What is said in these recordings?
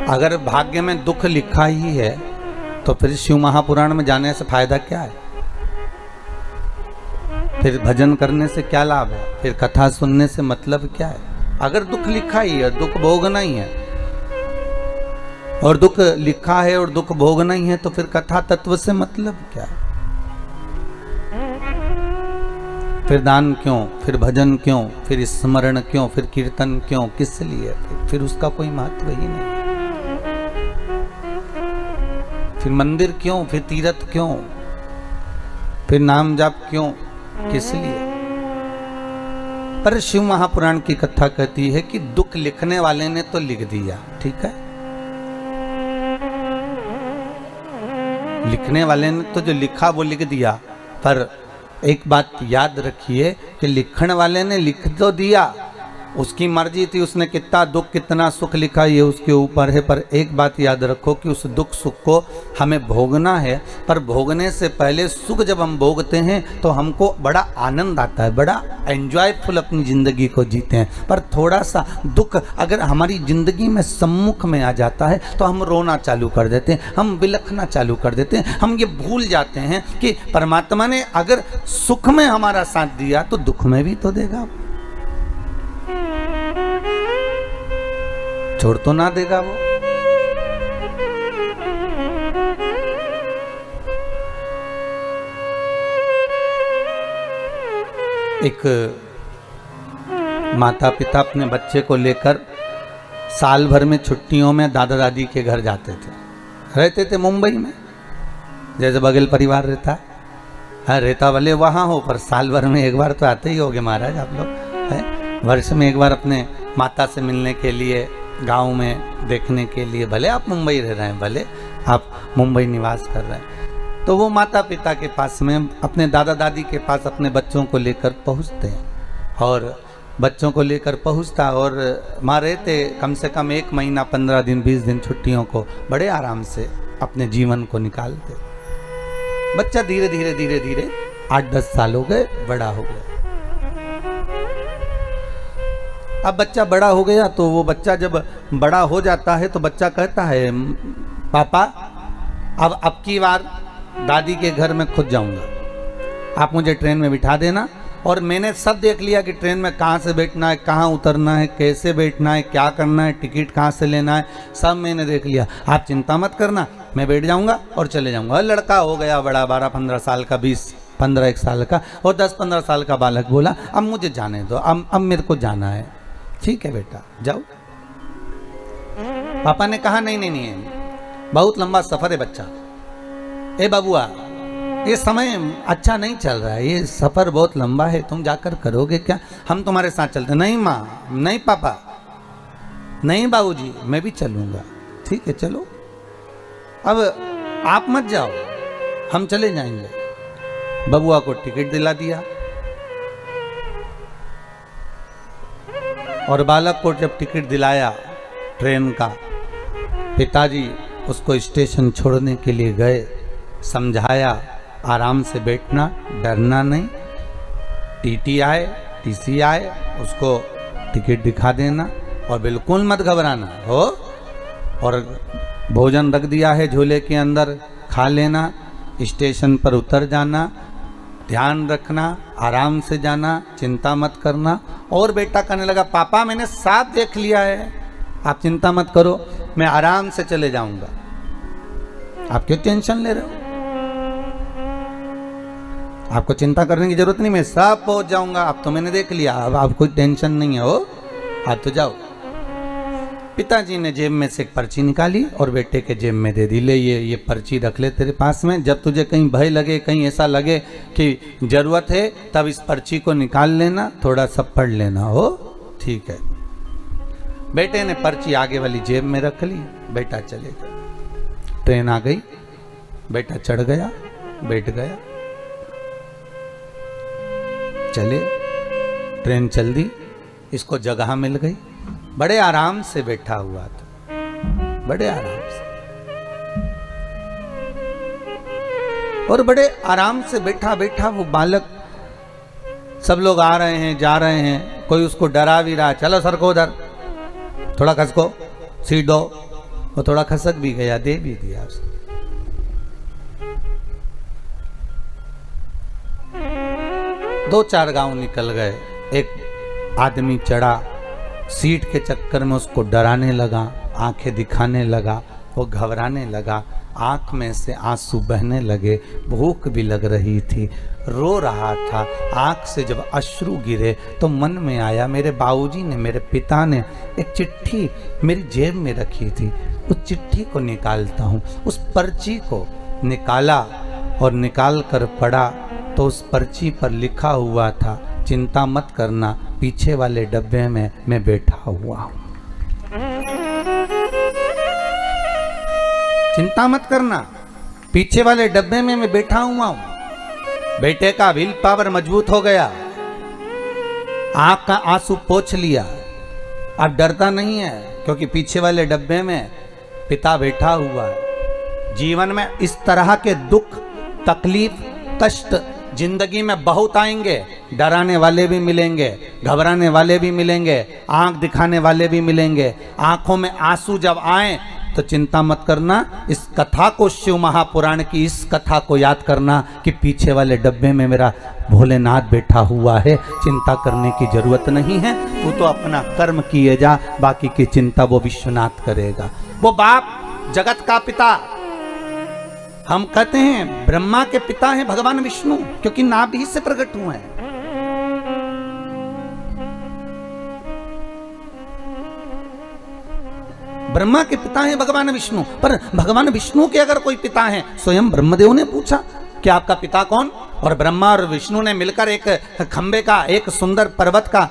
अगर भाग्य में दुख लिखा ही है तो फिर शिव महापुराण में जाने से फायदा क्या है? फिर भजन करने से क्या लाभ है? फिर कथा सुनने से मतलब क्या है? अगर दुख लिखा ही है, दुख भोगना ही है, और दुख लिखा है और दुख भोगना ही है, तो फिर कथा तत्व से मतलब क्या है? फिर दान क्यों? फिर भजन क्यों? फिर स्मरण क्यों? फिर कीर्तन क्यों? किस लिए? फिर उसका कोई महत्व ही नहीं। फिर मंदिर क्यों? फिर तीर्थ क्यों? फिर नाम जाप क्यों? किस लिए? पर शिव महापुराण की कथा कहती है कि दुख लिखने वाले ने तो लिख दिया, ठीक है, लिखने वाले ने तो जो लिखा वो लिख दिया, पर एक बात याद रखिए कि लिखने वाले ने लिख तो दिया, उसकी मर्जी थी, उसने कितना दुख कितना सुख लिखा ये उसके ऊपर है। पर एक बात याद रखो कि उस दुख सुख को हमें भोगना है, पर भोगने से पहले सुख जब हम भोगते हैं तो हमको बड़ा आनंद आता है, बड़ा एंजॉयफुल अपनी ज़िंदगी को जीते हैं। पर थोड़ा सा दुख अगर हमारी ज़िंदगी में सम्मुख में आ जाता है तो हम रोना चालू कर देते हैं, हम बिलखना चालू कर देते हैं, हम ये भूल जाते हैं कि परमात्मा ने अगर सुख में हमारा साथ दिया तो दुख में भी तो देगा, छोड़ तो ना देगा वो। एक माता पिता अपने बच्चे को लेकर साल भर में छुट्टियों में दादा दादी के घर जाते थे, रहते थे मुंबई में, जैसे बगल परिवार रहता है। हाँ, रहता भले वहाँ हो, पर साल भर में एक बार तो आते ही होगे महाराज आप लोग, है वर्ष में एक बार अपने माता से मिलने के लिए, गांव में देखने के लिए। भले आप मुंबई रह रहे हैं, भले आप मुंबई निवास कर रहे हैं, तो वो माता पिता के पास में अपने दादा दादी के पास अपने बच्चों को लेकर पहुंचते हैं, और बच्चों को लेकर पहुंचता और माँ रहते कम से कम 1 महीना 15 दिन 20 दिन छुट्टियों को बड़े आराम से अपने जीवन को निकालते। बच्चा धीरे धीरे धीरे धीरे 8-10 साल हो गए, बड़ा हो गया। अब बच्चा बड़ा हो गया तो वो बच्चा जब बड़ा हो जाता है तो बच्चा कहता है, पापा अब की बार दादी के घर में खुद जाऊंगा, आप मुझे ट्रेन में बिठा देना, और मैंने सब देख लिया कि ट्रेन में कहाँ से बैठना है, कहाँ उतरना है, कैसे बैठना है, क्या करना है, टिकट कहाँ से लेना है, सब मैंने देख लिया, आप चिंता मत करना, मैं बैठ जाऊंगा और चले जाऊंगा। लड़का हो गया बड़ा, 12-15 साल का, 20-15 साल का, और 10-15 साल का बालक बोला, अब मुझे जाने दो, अब मेरे को जाना है। ठीक है बेटा जाओ। पापा ने कहा नहीं नहीं नहीं, बहुत लंबा सफर है बच्चा, ए बाबुआ ये समय अच्छा नहीं चल रहा है, ये सफर बहुत लंबा है, तुम जाकर करोगे क्या, हम तुम्हारे साथ चलते। नहीं माँ, नहीं पापा, नहीं बाबूजी, मैं भी चलूंगा। ठीक है चलो, अब आप मत जाओ, हम चले जाएंगे। बबुआ को टिकट दिला दिया, और बालक को जब टिकट दिलाया ट्रेन का, पिताजी उसको स्टेशन छोड़ने के लिए गए, समझाया आराम से बैठना, डरना नहीं, टीटी आए टीसी आए उसको टिकट दिखा देना, और बिल्कुल मत घबराना हो, और भोजन रख दिया है झोले के अंदर, खा लेना, स्टेशन पर उतर जाना, ध्यान रखना, आराम से जाना, चिंता मत करना। और बेटा कहने लगा, पापा मैंने साथ देख लिया है, आप चिंता मत करो, मैं आराम से चले जाऊंगा, आप क्यों टेंशन ले रहे हो, आपको चिंता करने की जरूरत नहीं, मैं सब पहुंच जाऊंगा, अब तो मैंने देख लिया, अब आप कोई टेंशन नहीं है, हो आप तो जाओ। पिताजी ने जेब में से एक पर्ची निकाली और बेटे के जेब में दे दी, ले ये पर्ची रख ले तेरे पास में, जब तुझे कहीं भय लगे, कहीं ऐसा लगे कि जरूरत है, तब इस पर्ची को निकाल लेना, थोड़ा सा पढ़ लेना। हो ठीक है। बेटे ने पर्ची आगे वाली जेब में रख ली, बेटा चले गया। ट्रेन आ गई, बेटा चढ़ गया, बैठ गया, चले, ट्रेन चल दी, इसको जगह मिल गई, बड़े आराम से बैठा हुआ था, बड़े आराम से, और बड़े आराम से बैठा बैठा वो बालक, सब लोग आ रहे हैं जा रहे हैं, कोई उसको डरा भी रहा, चलो सर को उधर, थोड़ा खसको, सीट दो, वो थोड़ा खसक भी गया, दे भी दिया उसने। दो चार गांव निकल गए, एक आदमी चढ़ा, सीट के चक्कर में उसको डराने लगा, आंखें दिखाने लगा, वो घबराने लगा, आंख में से आंसू बहने लगे, भूख भी लग रही थी, रो रहा था। आंख से जब अश्रु गिरे तो मन में आया मेरे बाबूजी ने, मेरे पिता ने एक चिट्ठी मेरी जेब में रखी थी, उस चिट्ठी को निकालता हूँ। उस पर्ची को निकाला और निकाल कर पढ़ा तो उस पर्ची पर लिखा हुआ था, चिंता मत करना, पीछे वाले डब्बे में मैं बैठा हुआ हूँ। चिंता मत करना, पीछे वाले डब्बे में मैं बैठा हुआ हूं। बेटे का विल पावर मजबूत हो गया, आंख का आंसू पोंछ लिया, अब डरता नहीं है क्योंकि पीछे वाले डब्बे में पिता बैठा हुआ है। जीवन में इस तरह के दुख, तकलीफ, कष्ट जिंदगी में बहुत आएंगे। डराने वाले भी मिलेंगे, घबराने वाले भी मिलेंगे, आंख दिखाने वाले भी मिलेंगे। आंखों में आंसू जब आए तो चिंता मत करना, इस कथा को, शिव महापुराण की इस कथा को याद करना कि पीछे वाले डब्बे में मेरा भोलेनाथ बैठा हुआ है, चिंता करने की जरूरत नहीं है, तू तो अपना कर्म किए जा, बाकी की चिंता वो विश्वनाथ करेगा। वो बाप जगत का पिता, हम कहते हैं ब्रह्मा के पिता हैं भगवान विष्णु, क्योंकि नाभि से प्रकट हुए हैं। ब्रह्मा के पिता हैं भगवान विष्णु, पर भगवान विष्णु के अगर कोई पिता हैं, स्वयं ब्रह्मदेव ने पूछा कि आपका पिता कौन, और ब्रह्मा और विष्णु ने मिलकर एक खंबे का, एक सुंदर पर्वत का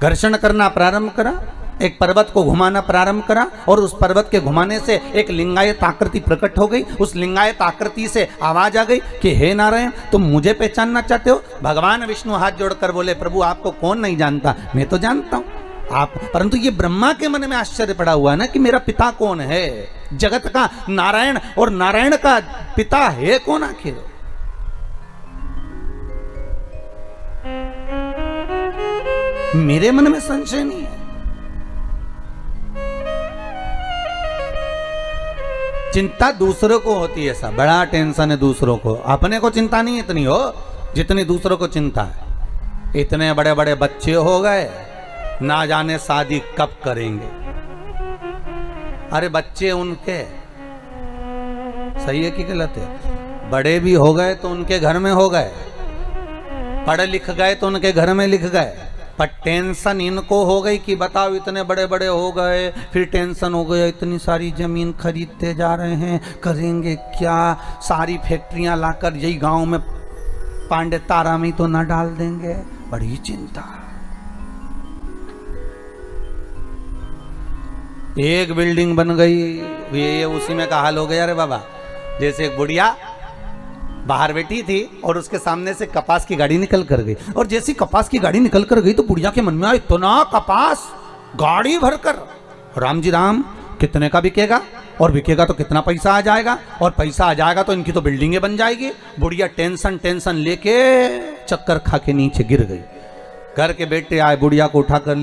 घर्षण करना प्रारंभ करा, एक पर्वत को घुमाना प्रारंभ करा, और उस पर्वत के घुमाने से एक लिंगायत आकृति प्रकट हो गई। उस लिंगायत आकृति से आवाज आ गई कि हे नारायण, तुम मुझे पहचानना चाहते हो? भगवान विष्णु हाथ जोड़कर बोले, प्रभु आपको कौन नहीं जानता, मैं तो जानता हूं आप। परंतु ये ब्रह्मा के मन में आश्चर्य पड़ा हुआ है ना कि मेरा पिता कौन है, जगत का नारायण, और नारायण का पिता है कौन आखिर? मेरे मन में संशय नहीं है। चिंता दूसरों को होती है, ऐसा बड़ा टेंशन है दूसरों को, अपने को चिंता नहीं इतनी हो जितनी दूसरों को चिंता है। इतने बड़े बड़े बच्चे हो गए, ना जाने शादी कब करेंगे। अरे बच्चे उनके सही है कि गलत है? बड़े भी हो गए तो उनके घर में हो गए, पढ़ लिख गए तो उनके घर में लिख गए, पर टेंशन इनको हो गई कि बताओ इतने बड़े बड़े हो गए, फिर टेंशन हो गया, इतनी सारी जमीन खरीदते जा रहे हैं, करेंगे क्या? सारी फैक्ट्रियां लाकर यही गांव में पांडे तारा में तो ना डाल देंगे, बड़ी चिंता। एक बिल्डिंग बन गई, ये उसी में का हाल हो गया। अरे बाबा, जैसे एक बुढ़िया बाहर बैठी थी और उसके सामने से कपास की गाड़ी निकल कर गई, और जैसी कपास की गाड़ी निकल कर गई तो बुढ़िया के मन में आया, इतना कपास गाड़ी भरकर, राम जी राम, कितने का बिकेगा, और बिकेगा तो कितना पैसा आ जाएगा, और पैसा आ जाएगा तो इनकी तो बिल्डिंगें बन जाएगी। बुढ़िया टेंशन लेके चक्कर खा के नीचे गिर गई। घर के बेटे आए, बुढ़िया को उठा कर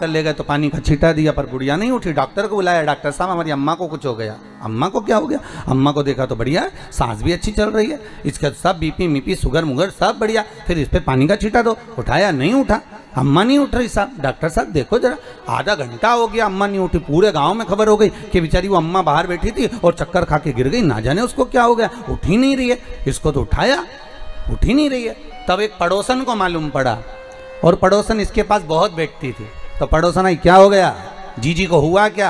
ले गए तो पानी का छींटा दिया, पर बुढ़िया नहीं उठी। डॉक्टर को बुलाया, डॉक्टर साहब हमारी अम्मा को कुछ हो गया। अम्मा को क्या हो गया? अम्मा को देखा तो बढ़िया है, सांस भी अच्छी चल रही है, इसका सब बीपी मीपी शुगर मुगर सब बढ़िया, फिर इस पर पानी का छींटा दो। उठाया, नहीं उठा, अम्मा नहीं उठ रही साहब। डॉक्टर साहब देखो जरा, आधा घंटा हो गया अम्मा नहीं उठी, पूरे गाँव में खबर हो गई कि बेचारी वो अम्मा बाहर बैठी थी और चक्कर खा के गिर गई, ना जाने उसको क्या हो गया, उठ ही नहीं रही है। इसको तो उठाया, उठ ही नहीं रही है। तब एक पड़ोसन को मालूम पड़ा, और पड़ोसन इसके पास बहुत बैठती थी, तो पड़ोसन आई, क्या हो गया जीजी को? हुआ क्या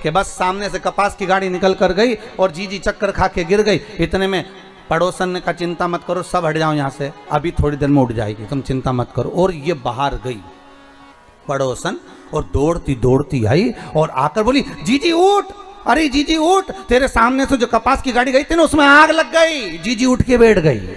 कि बस सामने से कपास की गाड़ी निकल कर गई और जीजी चक्कर खा के गिर गई। इतने में पड़ोसन ने कहा, चिंता मत करो, सब हट जाओ यहाँ से, अभी थोड़ी देर में उठ जाएगी, तुम चिंता मत करो। और ये बाहर गई पड़ोसन, और दौड़ती दौड़ती आई और आकर बोली, जीजी उठ, अरे जीजी उठ, तेरे सामने से जो कपास की गाड़ी गई थी ना, उसमें आग लग गई। जीजी उठ के बैठ गई,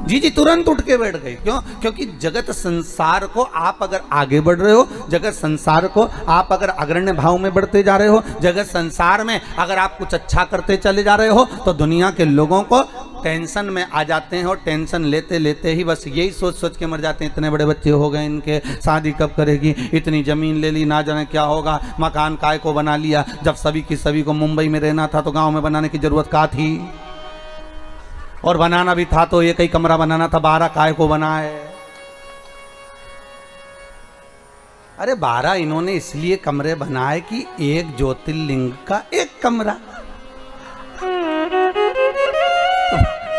जीजी तुरंत उठ के बैठ गई। क्यों? क्योंकि जगत संसार को आप अगर आगे बढ़ रहे हो, जगत संसार को आप अगर अग्रण्य भाव में बढ़ते जा रहे हो, जगत संसार में अगर आप कुछ अच्छा करते चले जा रहे हो, तो दुनिया के लोगों को टेंशन में आ जाते हैं और टेंशन लेते लेते ही बस यही सोच सोच के मर जाते हैं, इतने बड़े बच्चे हो गए इनके, शादी कब करेगी, इतनी ज़मीन ले ली, ना जाने क्या होगा, मकान काय को बना लिया, जब सभी को मुंबई में रहना था तो गांव में बनाने की ज़रूरत क्या थी, और बनाना भी था तो एक ही कमरा बनाना था, 12 काय को बना है। अरे 12 इन्होंने इसलिए कमरे बनाए कि एक ज्योतिर्लिंग का एक कमरा।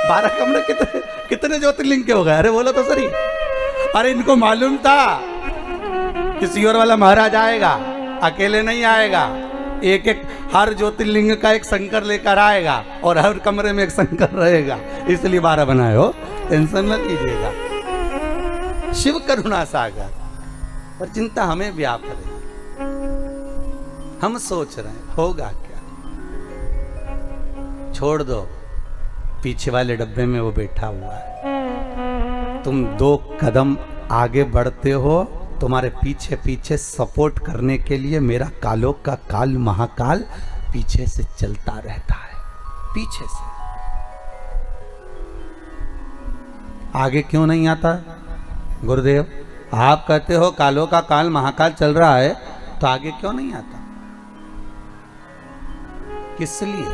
12 कमरे कितने ज्योतिर्लिंग के हो गए? अरे बोलो तो सही। अरे इनको मालूम था कि सीहोर वाला महाराज आएगा, अकेले नहीं आएगा, एक एक हर ज्योतिर्लिंग का एक शंकर लेकर आएगा और हर कमरे में एक शंकर रहेगा, इसलिए 12 बनाए हो, टेंशन न लीजिएगा। शिव करुणा सागर, पर चिंता हमें व्याप रही, हम सोच रहे हैं होगा क्या। छोड़ दो, पीछे वाले डब्बे में वो बैठा हुआ है, तुम 2 कदम आगे बढ़ते हो, तुम्हारे पीछे पीछे सपोर्ट करने के लिए मेरा कालों का काल महाकाल पीछे से चलता रहता है, पीछे से। आगे क्यों नहीं आता? गुरुदेव आप कहते हो कालों का काल महाकाल चल रहा है, तो आगे क्यों नहीं आता? किस लिए?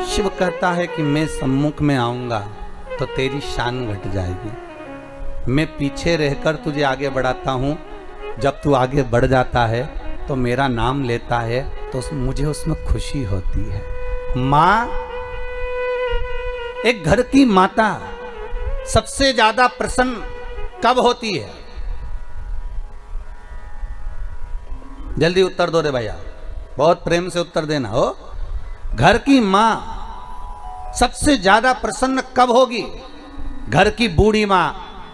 शिव कहता है कि मैं सम्मुख में आऊंगा तो तेरी शान घट जाएगी, मैं पीछे रहकर तुझे आगे बढ़ाता हूं, जब तू आगे बढ़ जाता है तो मेरा नाम लेता है तो मुझे उसमें खुशी होती है। मां, एक घर की माता सबसे ज्यादा प्रसन्न कब होती है? जल्दी उत्तर दो रे भैया, बहुत प्रेम से उत्तर देना हो। घर की मां सबसे ज्यादा प्रसन्न कब होगी? घर की बूढ़ी मां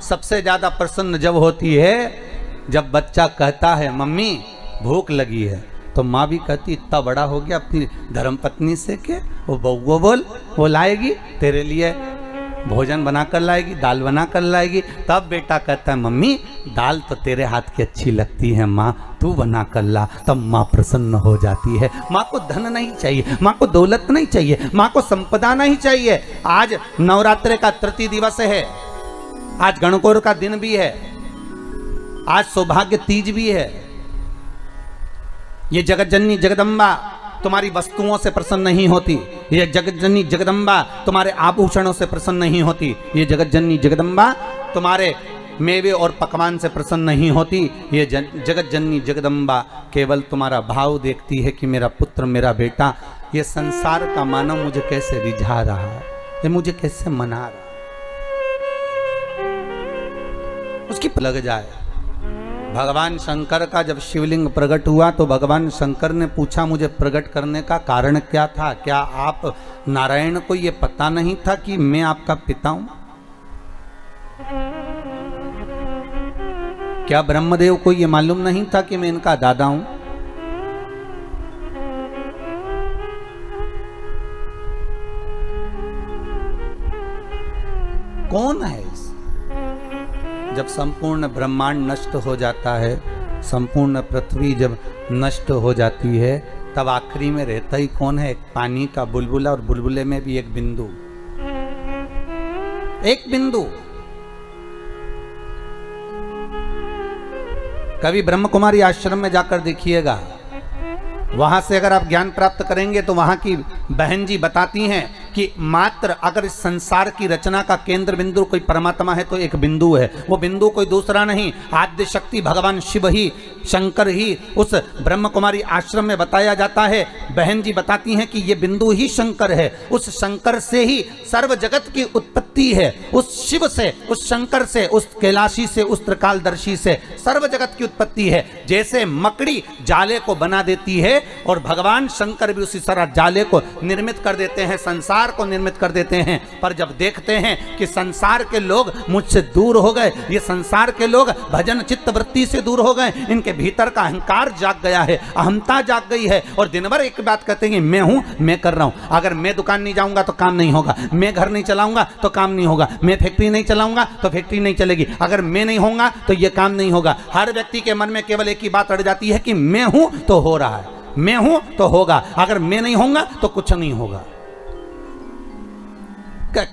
सबसे ज्यादा प्रसन्न जब होती है जब बच्चा कहता है मम्मी भूख लगी है, तो माँ भी कहती इतना बड़ा हो गया अपनी धर्मपत्नी से के वो बउआ बोल, वो लाएगी तेरे लिए, भोजन बनाकर लाएगी, दाल बनाकर लाएगी। तब बेटा कहता है मम्मी दाल तो तेरे हाथ की अच्छी लगती है माँ, तू बना कर ला। तब माँ प्रसन्न हो जाती है। माँ को धन नहीं चाहिए, माँ को दौलत नहीं चाहिए, माँ को संपदा नहीं चाहिए। आज नवरात्रे का तृतीय दिवस है, आज गणगौर का दिन भी है, आज सौभाग्य तीज भी है। ये जगत जननी जगदम्बा तुम्हारी वस्तुओं से प्रसन्न नहीं होती, ये जगत जननी जगदम्बा तुम्हारे आभूषणों से प्रसन्न नहीं होती, ये जगत जननी जगदम्बा तुम्हारे मेवे और पकवान से प्रसन्न नहीं होती, ये जगत जननी जगदम्बा केवल तुम्हारा भाव देखती है कि मेरा पुत्र मेरा बेटा ये संसार का मानव मुझे कैसे रिझा रहा है, ये मुझे कैसे मना रहा है, उसकी लग जाए। भगवान शंकर का जब शिवलिंग प्रकट हुआ तो भगवान शंकर ने पूछा मुझे प्रकट करने का कारण क्या था? क्या आप नारायण को ये पता नहीं था कि मैं आपका पिता हूं? क्या ब्रह्मदेव को ये मालूम नहीं था कि मैं इनका दादा हूं? कौन है इस? जब संपूर्ण ब्रह्मांड नष्ट हो जाता है, संपूर्ण पृथ्वी जब नष्ट हो जाती है, तब आखिरी में रहता ही कौन है? एक पानी का बुलबुला, और बुलबुले में भी एक बिंदु, एक बिंदु। कभी ब्रह्म कुमारी आश्रम में जाकर देखिएगा, वहां से अगर आप ज्ञान प्राप्त करेंगे तो वहां की बहन जी बताती हैं कि मात्र अगर इस संसार की रचना का केंद्र बिंदु कोई परमात्मा है तो एक बिंदु है, वो बिंदु कोई दूसरा नहीं, आद्य शक्ति भगवान शिव ही, शंकर ही उस ब्रह्म कुमारी आश्रम में बताया जाता है। बहन जी बताती हैं कि ये बिंदु ही शंकर है, उस शंकर से ही सर्व जगत की उत्पत्ति है, उस शिव से, उस शंकर से, उस कैलाशी से, उस त्रिकालदर्शी से सर्व जगत की उत्पत्ति है। जैसे मकड़ी जाले को बना देती है और भगवान शंकर भी उसी तरह जाले को निर्मित कर देते हैं, संसार को निर्मित कर देते हैं। पर जब देखते हैं कि संसार के लोग मुझसे दूर हो गए, ये संसार के लोग भजन चित्त वृत्ति से दूर हो गए, इनके भीतर का अहंकार जाग गया है, अहमता जाग गई है, और दिन भर एक बात कहते हैं मैं हूं, मैं कर रहा हूं। अगर मैं दुकान नहीं जाऊंगा तो काम नहीं होगा, मैं घर नहीं चलाऊंगा तो काम नहीं होगा, मैं फैक्ट्री नहीं चलाऊंगा तो फैक्ट्री नहीं चलेगी, अगर मैं नहीं होऊंगा तो यह काम नहीं होगा। हर व्यक्ति के मन में केवल एक ही बात अड़ जाती है कि मैं हूं तो हो रहा है, मैं हूं तो होगा, अगर मैं नहीं होऊंगा तो कुछ नहीं होगा।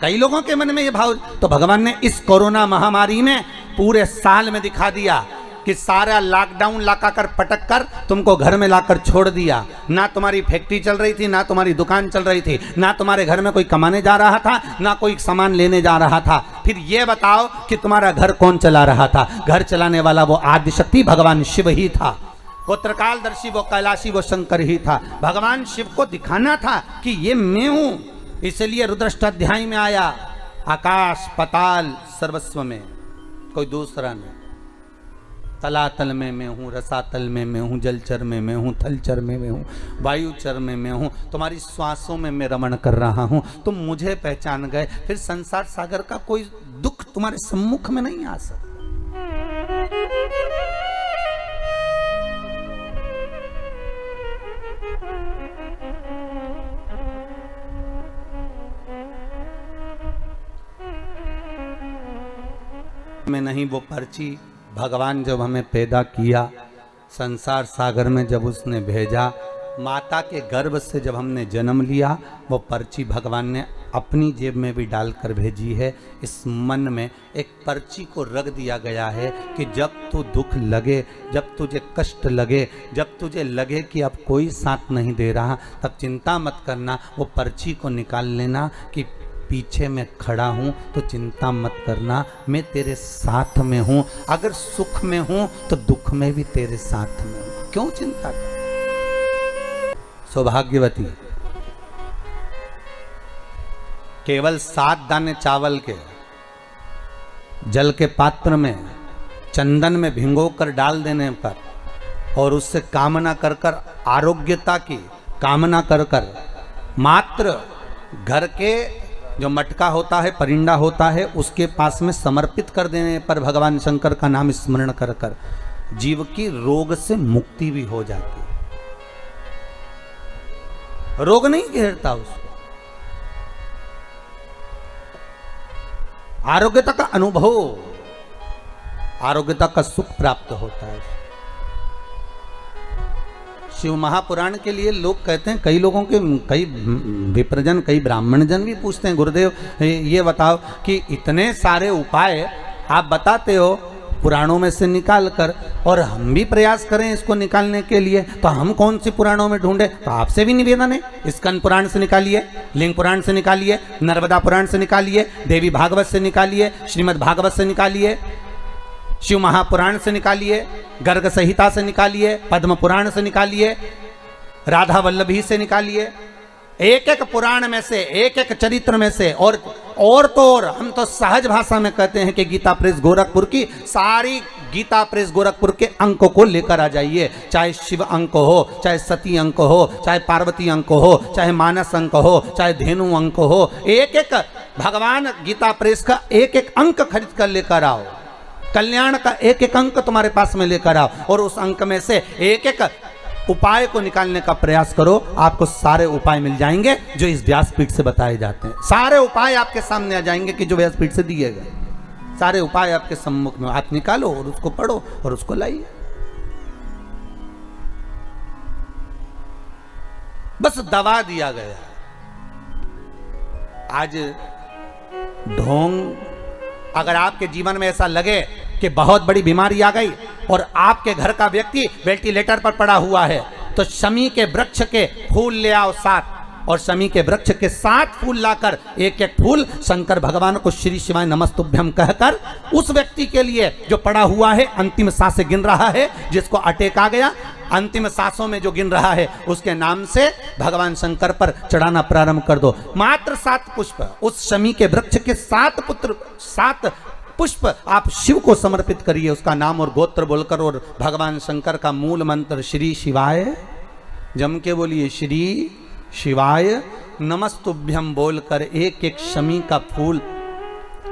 कई लोगों के मन में ये भाव, तो भगवान ने इस कोरोना महामारी में पूरे साल में दिखा दिया कि सारा लॉकडाउन लगाकर पटक कर तुमको घर में लाकर छोड़ दिया। ना तुम्हारी फैक्ट्री चल रही थी, ना तुम्हारी दुकान चल रही थी, ना तुम्हारे घर में कोई कमाने जा रहा था, ना कोई सामान लेने जा रहा था। फिर ये बताओ कि तुम्हारा घर कौन चला रहा था? घर चलाने वाला वो आदिशक्ति भगवान शिव ही था। वो त्रिकालदर्शी, वो कैलाशी, वो शंकर ही था। भगवान शिव को दिखाना था कि ये मैं हूं। इसलिए रुद्राष्टाध्याय में आया, आकाश पताल सर्वस्व में कोई दूसरा नहीं। तलातल में मैं हूँ, रसातल में मैं हूँ, जलचर में मैं हूँ, थलचर में मैं हूँ, वायुचर में मैं हूँ, तुम्हारी श्वासों में मैं रमण कर रहा हूँ। तुम मुझे पहचान गए, फिर संसार सागर का कोई दुख तुम्हारे सम्मुख में नहीं आ सकता। में नहीं वो पर्ची, भगवान जब हमें पैदा किया, संसार सागर में जब उसने भेजा, माता के गर्भ से जब हमने जन्म लिया, वो पर्ची भगवान ने अपनी जेब में भी डालकर भेजी है। इस मन में एक पर्ची को रख दिया गया है कि जब तू दुख लगे, जब तुझे कष्ट लगे, जब तुझे लगे कि अब कोई साथ नहीं दे रहा, तब चिंता मत करना, वो पर्ची को निकाल लेना कि पीछे मैं खड़ा हूं तो चिंता मत करना, मैं तेरे साथ में हूं। अगर सुख में हूं तो दुख में भी तेरे साथ में हूं, क्यों चिंता कर? सौभाग्यवती केवल 7 दाने चावल के जल के पात्र में चंदन में भिगोकर डाल देने पर और उससे कामना कर कर, आरोग्यता की कामना कर कर, मात्र घर के जो मटका होता है, परिंदा होता है, उसके पास में समर्पित कर देने पर भगवान शंकर का नाम स्मरण कर कर जीव की रोग से मुक्ति भी हो जाती है। रोग नहीं घेरता उसको, आरोग्यता का अनुभव, आरोग्यता का सुख प्राप्त होता है। शिव महापुराण के लिए लोग कहते हैं, कई लोगों के, कई विप्रजन, कई ब्राह्मण जन भी पूछते हैं, गुरुदेव ये बताओ कि इतने सारे उपाय आप बताते हो पुराणों में से निकाल कर, और हम भी प्रयास करें इसको निकालने के लिए, तो हम कौन सी पुराणों में ढूंढे? तो आपसे भी निवेदन है, स्कंद पुराण से निकालिए, लिंग पुराण से निकालिए, नर्मदा पुराण से निकालिए, देवी भागवत से निकालिए, श्रीमद् भागवत से निकालिए, शिव महापुराण से निकालिए, गर्ग संहिता से निकालिए, पद्म पुराण से निकालिए, राधा वल्लभी से निकालिए। एक एक पुराण में से, एक एक चरित्र में से, और तो और हम तो सहज भाषा में कहते हैं कि गीता प्रेस गोरखपुर की सारी गीता प्रेस गोरखपुर के अंकों को लेकर आ जाइए। चाहे शिव अंक हो, चाहे सती अंक हो, चाहे पार्वती अंक हो, चाहे मानस अंक हो, चाहे धेनु अंक हो, एक एक भगवान गीता प्रेस का एक एक अंक खरीद कर लेकर आओ। कल्याण का एक एक अंक तुम्हारे पास में लेकर आओ, और उस अंक में से एक एक उपाय को निकालने का प्रयास करो। आपको सारे उपाय मिल जाएंगे जो इस व्यासपीठ से बताए जाते हैं। सारे उपाय आपके सामने आ जाएंगे कि जो व्यासपीठ से दिए गए, सारे उपाय आपके सम्मुख में, आप निकालो और उसको पढ़ो और उसको लाइए। बस दवा दिया गया। आज ढोंग, अगर आपके जीवन में ऐसा लगे कि बहुत बड़ी बीमारी आ गई और आपके घर का व्यक्ति वेंटिलेटर पर पड़ा हुआ है, तो शमी के वृक्ष के फूल ले आओ 7, और शमी के वृक्ष के 7 फूल लाकर एक एक फूल शंकर भगवान को श्री शिवाय नमस्तुभ्यम कहकर उस व्यक्ति के लिए जो पड़ा हुआ है, अंतिम सांसें गिन रहा है, जिसको अटैक आ गया, अंतिम सांसों में जो गिन रहा है, उसके नाम से भगवान शंकर पर चढ़ाना प्रारंभ कर दो। मात्र 7 पुष्प, उस शमी के वृक्ष के 7 पुष्प आप शिव को समर्पित करिए, उसका नाम और गोत्र बोलकर, और भगवान शंकर का मूल मंत्र श्री शिवाय, जम के बोलिए श्री शिवाय नमस्तुभ्यम बोलकर एक एक शमी का फूल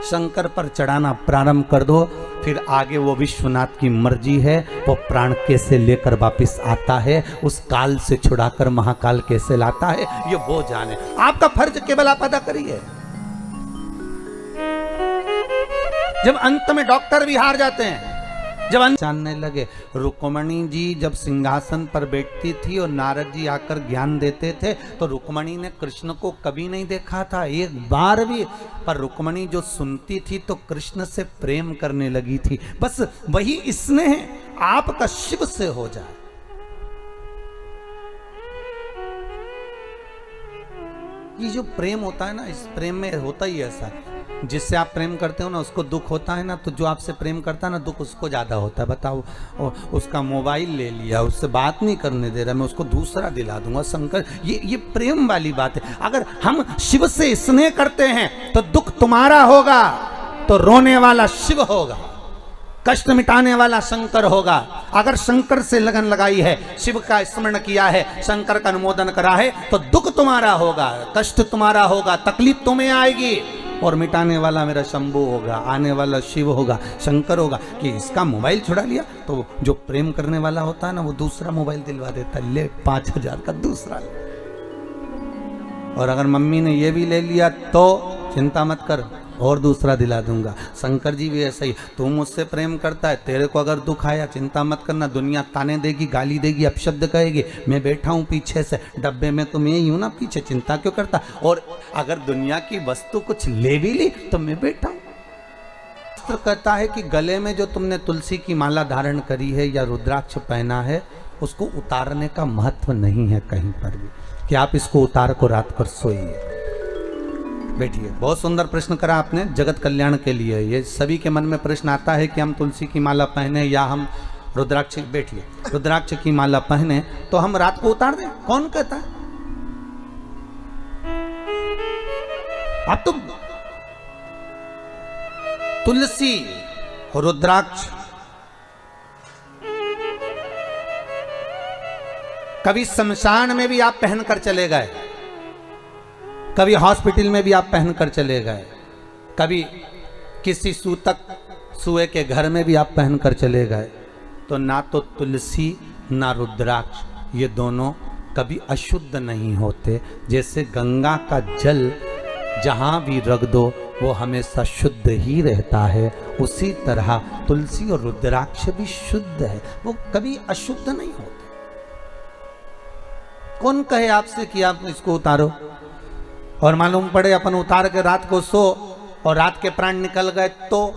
शंकर पर चढ़ाना प्रारंभ कर दो। फिर आगे वो विश्वनाथ की मर्जी है, वो प्राण कैसे लेकर वापिस आता है, उस काल से छुड़ाकर महाकाल कैसे लाता है, ये वो जाने। आपका फर्ज केवल आप अदा करिए। जब अंत में डॉक्टर भी हार जाते हैं, जब जानने लगे। रुक्मणी जी जब सिंहासन पर बैठती थी और नारद जी आकर ज्ञान देते थे तो रुक्मणी ने कृष्ण को कभी नहीं देखा था, एक बार भी। पर रुक्मणी जो सुनती थी तो कृष्ण से प्रेम करने लगी थी। बस वही स्नेह आपका शिव से हो जाए। ये जो प्रेम होता है ना, इस प्रेम में होता ही ऐसा, जिससे आप प्रेम करते हो ना उसको दुख होता है ना, तो जो आपसे प्रेम करता है ना दुख उसको ज्यादा होता है। बताओ, उसका मोबाइल ले लिया, उससे बात नहीं करने दे रहा, मैं उसको दूसरा दिला दूंगा। शंकर, ये प्रेम वाली बात है। अगर हम शिव से स्नेह करते हैं तो दुख तुम्हारा होगा, तो रोने वाला शिव होगा, कष्ट मिटाने वाला शंकर होगा। अगर शंकर से लगन लगाई है, शिव का स्मरण किया है, शंकर का अनुमोदन करा है, तो दुख तुम्हारा होगा, कष्ट तुम्हारा होगा, तकलीफ तुम्हें आएगी, और मिटाने वाला मेरा शंभु होगा, आने वाला शिव होगा, शंकर होगा। कि इसका मोबाइल छुड़ा लिया तो जो प्रेम करने वाला होता है ना वो दूसरा मोबाइल दिलवा देता है, ले 5000 का दूसरा ले। और अगर मम्मी ने ये भी ले लिया तो चिंता मत कर, और दूसरा दिला दूंगा। शंकर जी भी ऐसा ही, तू मुझसे प्रेम करता है, तेरे को अगर दुख आया चिंता मत करना, दुनिया ताने देगी, गाली देगी, अपशब्द कहेगी, मैं बैठा हूं पीछे से, डब्बे में तो मैं ही हूं ना पीछे, चिंता क्यों करता। और अगर दुनिया की वस्तु कुछ ले भी ली तो मैं बैठा हूं। शास्त्र कहता है कि गले में जो तुमने तुलसी की माला धारण करी है या रुद्राक्ष पहना है, उसको उतारने का महत्व नहीं है कहीं पर भी, कि आप इसको उतार को रात कर सोइए। बैठिए। बहुत सुंदर प्रश्न करा आपने, जगत कल्याण के लिए। ये सभी के मन में प्रश्न आता है कि हम तुलसी की माला पहने या हम रुद्राक्ष। बैठिए, रुद्राक्ष की माला पहने तो हम रात को उतार दें? कौन कहता है? आप तो तुलसी रुद्राक्ष कभी शमशान में भी आप पहनकर चले गए, कभी हॉस्पिटल में भी आप पहनकर चले गए, कभी किसी सूतक सुए के घर में भी आप पहनकर चले गए, तो ना तो तुलसी ना रुद्राक्ष ये दोनों कभी अशुद्ध नहीं होते। जैसे गंगा का जल जहाँ भी रख दो वो हमेशा शुद्ध ही रहता है, उसी तरह तुलसी और रुद्राक्ष भी शुद्ध है, वो कभी अशुद्ध नहीं होते। कौन कहे आपसे कि आप इसको उतारो और मालूम पड़े अपन उतार के रात को सो और रात के प्राण निकल गए तो?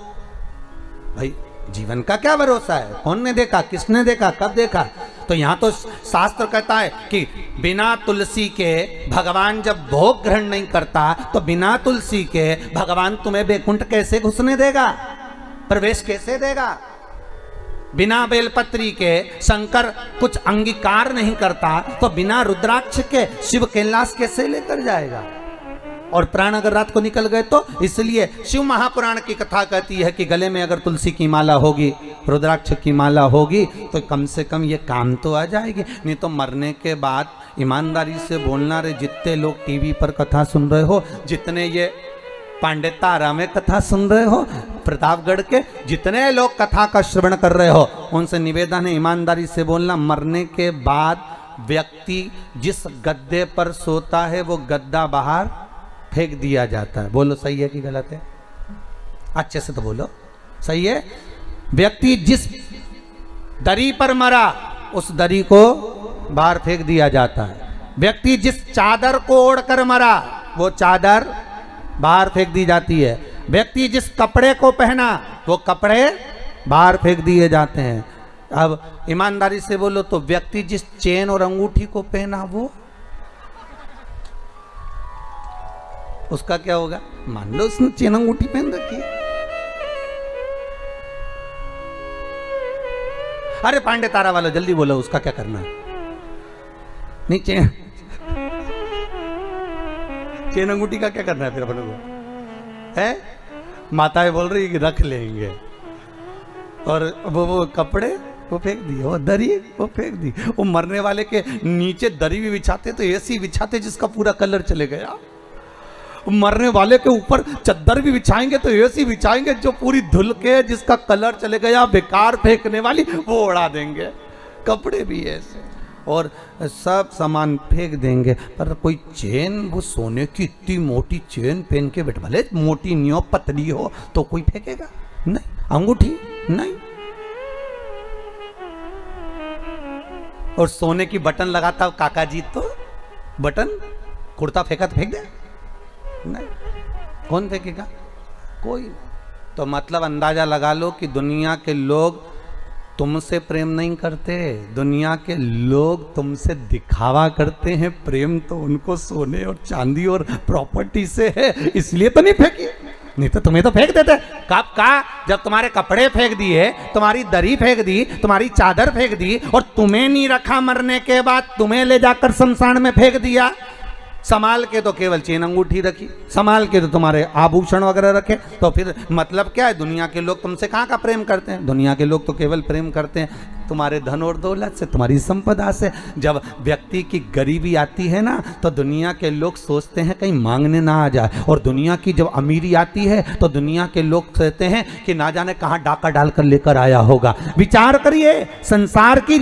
भाई जीवन का क्या भरोसा है? कौन ने देखा, किसने देखा, कब देखा? तो यहाँ तो शास्त्र कहता है कि बिना तुलसी के भगवान जब भोग ग्रहण नहीं करता तो बिना तुलसी के भगवान तुम्हें वैकुंठ कैसे घुसने देगा, प्रवेश कैसे देगा? बिना बेलपत्री के शंकर कुछ अंगीकार नहीं करता तो बिना रुद्राक्ष के शिव कैलाश कैसे लेकर जाएगा? और प्राण अगर रात को निकल गए तो? इसलिए शिव महापुराण की कथा कहती है कि गले में अगर तुलसी की माला होगी, रुद्राक्ष की माला होगी तो कम से कम ये काम तो आ जाएगी। नहीं तो मरने के बाद ईमानदारी से बोलना रे, जितने लोग टीवी पर कथा सुन रहे हो, जितने ये पांडितारा में कथा सुन रहे हो, प्रतापगढ़ के जितने लोग कथा का श्रवण कर रहे हो, उनसे निवेदन है ईमानदारी से बोलना। मरने के बाद व्यक्ति जिस गद्दे पर सोता है वो गद्दा बाहर फेंक दिया जाता है। बोलो सही है कि गलत है? अच्छे से तो बोलो, सही है? व्यक्ति जिस दरी पर मरा उस दरी को बाहर फेंक दिया जाता है। व्यक्ति जिस चादर को ओढ़कर मरा वो चादर बाहर फेंक दी जाती है। व्यक्ति जिस कपड़े को पहना वो कपड़े बाहर फेंक दिए जाते हैं। अब ईमानदारी से बोलो तो व्यक्ति जिस चेन और अंगूठी को पहना वो, उसका क्या होगा? मान लो उसने चेन अंगूठी पहन रखी, अरे पांडे तारा वाला जल्दी बोलो उसका क्या करना है? नहीं चेन अंगूठी का क्या करना है फिर अपन को? है माताएं बोल रही कि रख लेंगे, और वो कपड़े वो फेंक दिए, वो दरी वो फेंक दी। वो मरने वाले के नीचे दरी भी बिछाते तो ऐसी बिछाते जिसका पूरा कलर चले गया। मरने वाले के ऊपर चद्दर भी बिछाएंगे तो ऐसी बिछाएंगे जो पूरी धुल के जिसका कलर चले गया, बेकार फेंकने वाली वो उड़ा देंगे। कपड़े भी ऐसे और सब सामान फेंक देंगे। पर कोई चेन, वो सोने की इतनी मोटी चेन पहन के बैठ, भले मोटी नहीं हो पतली हो तो कोई फेंकेगा नहीं? अंगूठी नहीं, और सोने की बटन लगाता काका जी तो बटन कुर्ता फेंका तो फेंक दे, नहीं, कौन फेंकेगा? कोई नहीं। तो मतलब अंदाजा लगा लो कि दुनिया के लोग तुमसे प्रेम नहीं करते, दुनिया के लोग तुमसे दिखावा करते हैं। प्रेम तो उनको सोने और चांदी और प्रॉपर्टी से है, इसलिए तो नहीं फेंकी, नहीं तो तुम्हें तो फेंक देते। कब का? जब तुम्हारे कपड़े फेंक दिए, तुम्हारी दरी फेंक दी, तुम्हारी चादर फेंक दी और तुम्हें नहीं रखा, मरने के बाद तुम्हें ले जाकर शमशान में फेंक दिया। संभाल के तो केवल चेन अंगूठी रखी, संभाल के तो तुम्हारे आभूषण वगैरह रखे, तो फिर मतलब क्या है? दुनिया के लोग तुमसे कहाँ का प्रेम करते हैं? दुनिया के लोग तो केवल प्रेम करते हैं तुम्हारे धन और दौलत से, तुम्हारी संपदा से। जब व्यक्ति की गरीबी आती है ना, तो दुनिया के लोग सोचते हैं कहीं मांगने ना आ जाए, और दुनिया की जब अमीरी आती है तो दुनिया के लोग सोचते हैं कि ना जाने कहाँ डाका डालकर लेकर आया होगा। विचार करिए, संसार की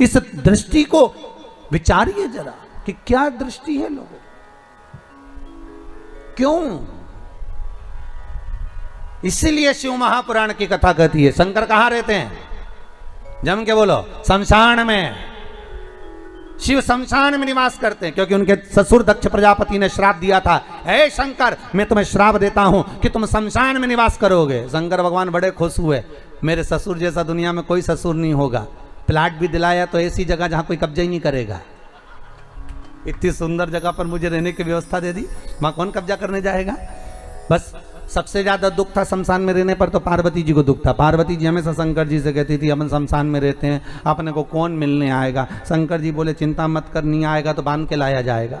इस दृष्टि को विचारिए जरा कि क्या दृष्टि है लोगों, क्यों? इसीलिए शिव महापुराण की कथा कहती है शंकर कहां रहते हैं? जम के बोलो, शमशान में। शिव शमशान में निवास करते हैं क्योंकि उनके ससुर दक्ष प्रजापति ने श्राप दिया था, हे शंकर मैं तुम्हें श्राप देता हूं कि तुम शमशान में निवास करोगे। शंकर भगवान बड़े खुश हुए, मेरे ससुर जैसा दुनिया में कोई ससुर नहीं होगा। प्लाट भी दिलाया तो ऐसी जगह जहां कोई कब्जा ही नहीं करेगा। इतनी सुंदर जगह पर मुझे रहने की व्यवस्था दे दी, वहां कौन कब्जा करने जाएगा? बस सबसे ज्यादा दुख था शमशान में रहने पर तो पार्वती जी को दुख था। पार्वती जी हमेशा शंकर जी से कहती थी अपन शमशान में रहते हैं, अपने को कौन मिलने आएगा? शंकर जी बोले चिंता मत कर, नहीं आएगा तो बांध के लाया जाएगा,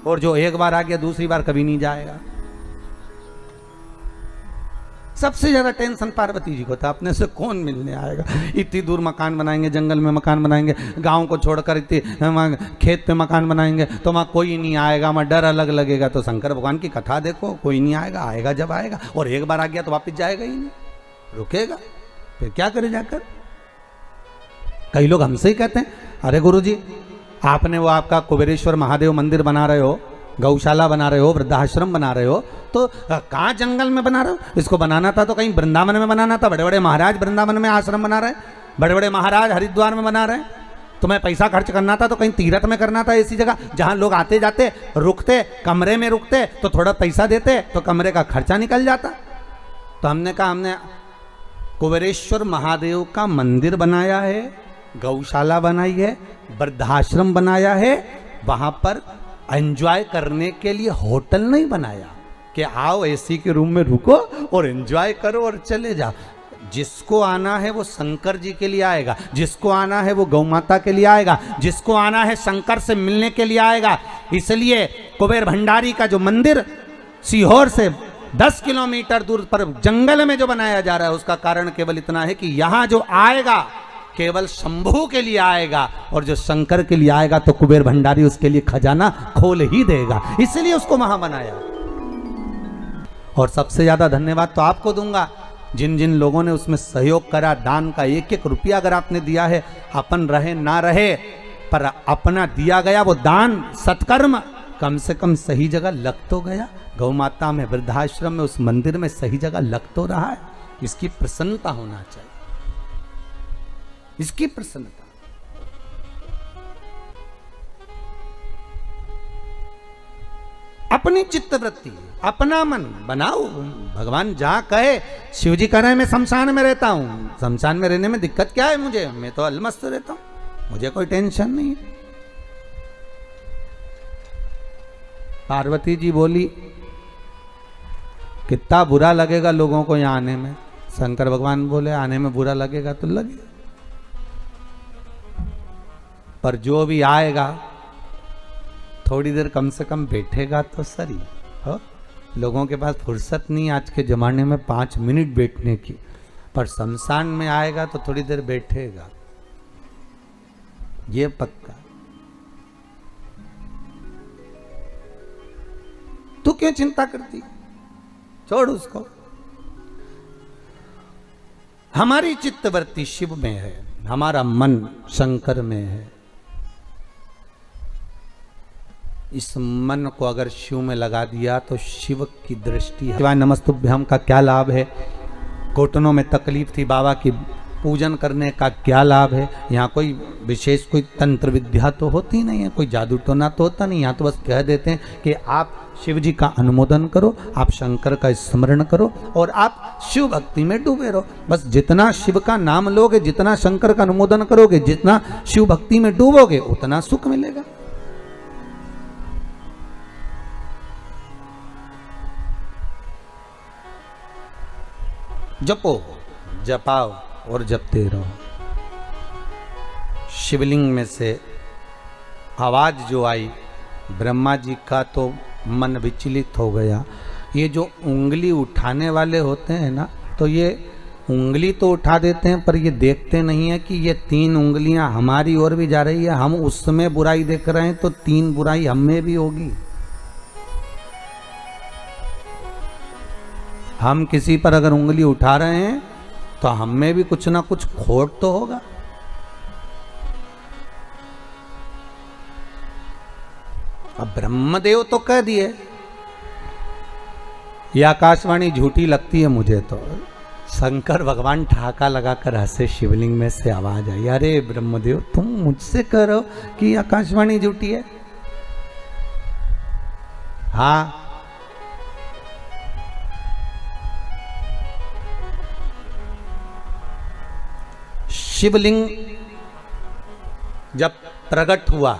और जो एक बार आ गया दूसरी बार कभी नहीं जाएगा। सबसे ज्यादा टेंशन पार्वती जी को था, अपने से कौन मिलने आएगा? इतनी दूर मकान बनाएंगे, जंगल में मकान बनाएंगे, गांव को छोड़कर इतने खेत पे मकान बनाएंगे तो वहाँ कोई नहीं आएगा, वहाँ डर अलग लगेगा। तो शंकर भगवान की कथा देखो, कोई नहीं आएगा, आएगा जब आएगा, और एक बार आ गया तो वापस जाएगा ही नहीं, रुकेगा, फिर क्या करे जाकर? कई लोग हमसे ही कहते हैं, अरे गुरुजी आपने वो आपका कुबेरेश्वर महादेव मंदिर बना रहे हो, गौशाला बना रहे हो, वृद्धाश्रम बना रहे हो, तो कहाँ जंगल में बना रहे हो? इसको बनाना था तो कहीं वृंदावन में बनाना था। बड़े बड़े महाराज वृंदावन में आश्रम बना रहे हैं, बड़े बड़े महाराज हरिद्वार में बना रहे हैं। तुम्हें पैसा खर्च करना था तो कहीं तीर्थ में करना था, ऐसी जगह जहाँ लोग आते जाते रुकते, कमरे में रुकते तो थोड़ा पैसा देते तो कमरे का खर्चा निकल जाता। तो हमने कहा हमने कुबेरेश्वर महादेव का मंदिर बनाया है, गौशाला बनाई है, वृद्धाश्रम बनाया है, वहाँ पर एंजॉय करने के लिए होटल नहीं बनाया कि आओ एसी के रूम में रुको और एंजॉय करो और चले जाओ। जिसको आना है वो शंकर जी के लिए आएगा, जिसको आना है वो गौ माता के लिए आएगा, जिसको आना है शंकर से मिलने के लिए आएगा। इसलिए कुबेर भंडारी का जो मंदिर सीहोर से 10 किलोमीटर दूर पर जंगल में जो बनाया जा रहा है, उसका कारण केवल इतना है कि यहाँ जो आएगा केवल शंभू के लिए आएगा, और जो शंकर के लिए आएगा तो कुबेर भंडारी उसके लिए खजाना खोल ही देगा, इसलिए उसको वहां बनाया। और सबसे ज्यादा धन्यवाद तो आपको दूंगा, जिन जिन लोगों ने उसमें सहयोग करा, दान का एक एक रुपया अगर आपने दिया है, अपन रहे ना रहे पर अपना दिया गया वो दान सत्कर्म कम से कम सही जगह लग तो गया। गौ माता में, वृद्धाश्रम में, उस मंदिर में सही जगह लग तो रहा है। इसकी प्रसन्नता होना चाहिए, इसकी प्रसन्नता। अपनी चित्तवृत्ति, अपना मन बनाओ। भगवान जहां कहे, शिव जी कह रहे हैं मैं शमशान में रहता हूं, शमशान में रहने में दिक्कत क्या है मुझे? मैं तो अलमस्त रहता हूं, मुझे कोई टेंशन नहीं है। पार्वती जी बोली कितना बुरा लगेगा लोगों को यहां आने में। शंकर भगवान बोले आने में बुरा लगेगा तो लगे, पर जो भी आएगा थोड़ी देर कम से कम बैठेगा तो सही हो। लोगों के पास फुर्सत नहीं आज के ज़माने में 5 मिनट बैठने की, पर शमशान में आएगा तो थोड़ी देर बैठेगा, ये पक्का। तू क्यों चिंता करती, छोड़ उसको। हमारी चित्तवृत्ति शिव में है, हमारा मन शंकर में है। इस मन को अगर शिव में लगा दिया तो शिव की दृष्टि है। शिवाय नमस्तुभ्यम का क्या लाभ है? घुटनों में तकलीफ थी, बाबा की पूजन करने का क्या लाभ है? यहाँ कोई विशेष कोई तंत्र विद्या तो होती नहीं है, कोई जादू टोना तो होता नहीं। यहाँ तो बस कह देते हैं कि आप शिव जी का अनुमोदन करो, आप शंकर का स्मरण करो और आप शिव भक्ति में डूबे रहो। बस जितना शिव का नाम लोगे, जितना शंकर का अनुमोदन करोगे, जितना शिव भक्ति में डूबोगे, उतना सुख मिलेगा। जपो, जपाओ और जपते रहो। शिवलिंग में से आवाज जो आई, ब्रह्मा जी का तो मन विचलित हो गया। ये जो उंगली उठाने वाले होते हैं ना, तो ये उंगली तो उठा देते हैं पर ये देखते नहीं है कि ये 3 उंगलियां हमारी ओर भी जा रही है। हम उसमें बुराई देख रहे हैं तो 3 बुराई हम में भी होगी। हम किसी पर अगर उंगली उठा रहे हैं तो हम में भी कुछ ना कुछ खोट तो होगा। अब ब्रह्मदेव तो कह दिए, ये आकाशवाणी झूठी लगती है मुझे तो। शंकर भगवान ठहाका लगाकर हंसे, शिवलिंग में से आवाज आई, अरे ब्रह्मदेव तुम मुझसे कह रहे हो कि आकाशवाणी झूठी है? हाँ, शिवलिंग जब प्रकट हुआ,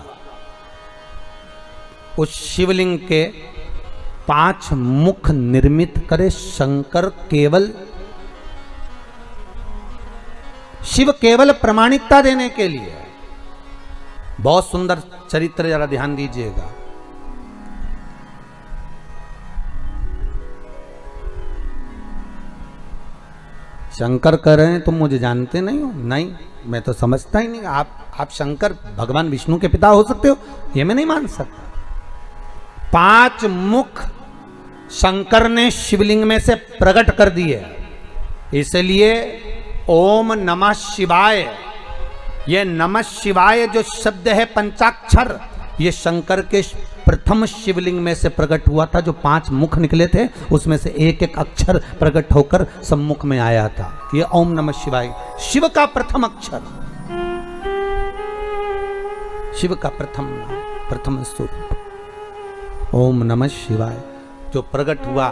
उस शिवलिंग के 5 मुख निर्मित करे शंकर। केवल शिव केवल प्रामाणिकता देने के लिए। बहुत सुंदर चरित्र, जरा ध्यान दीजिएगा। शंकर कह रहे हैं तुम मुझे जानते नहीं हो? नहीं, मैं तो समझता ही नहीं। आप शंकर भगवान विष्णु के पिता हो सकते हो, ये मैं नहीं मान सकता। 5 मुख शंकर ने शिवलिंग में से प्रकट कर दिए। इसलिए ओम नमः शिवाय, ये नमः शिवाय जो शब्द है पंचाक्षर, ये शंकर के प्रथम शिवलिंग में से प्रकट हुआ था। जो 5 मुख निकले थे उसमें से एक एक अक्षर प्रकट होकर सम्मुख में आया था। ये ओम नमः शिवाय शिव का प्रथम अक्षर, शिव का प्रथम स्वरूप ओम नमः शिवाय जो प्रकट हुआ।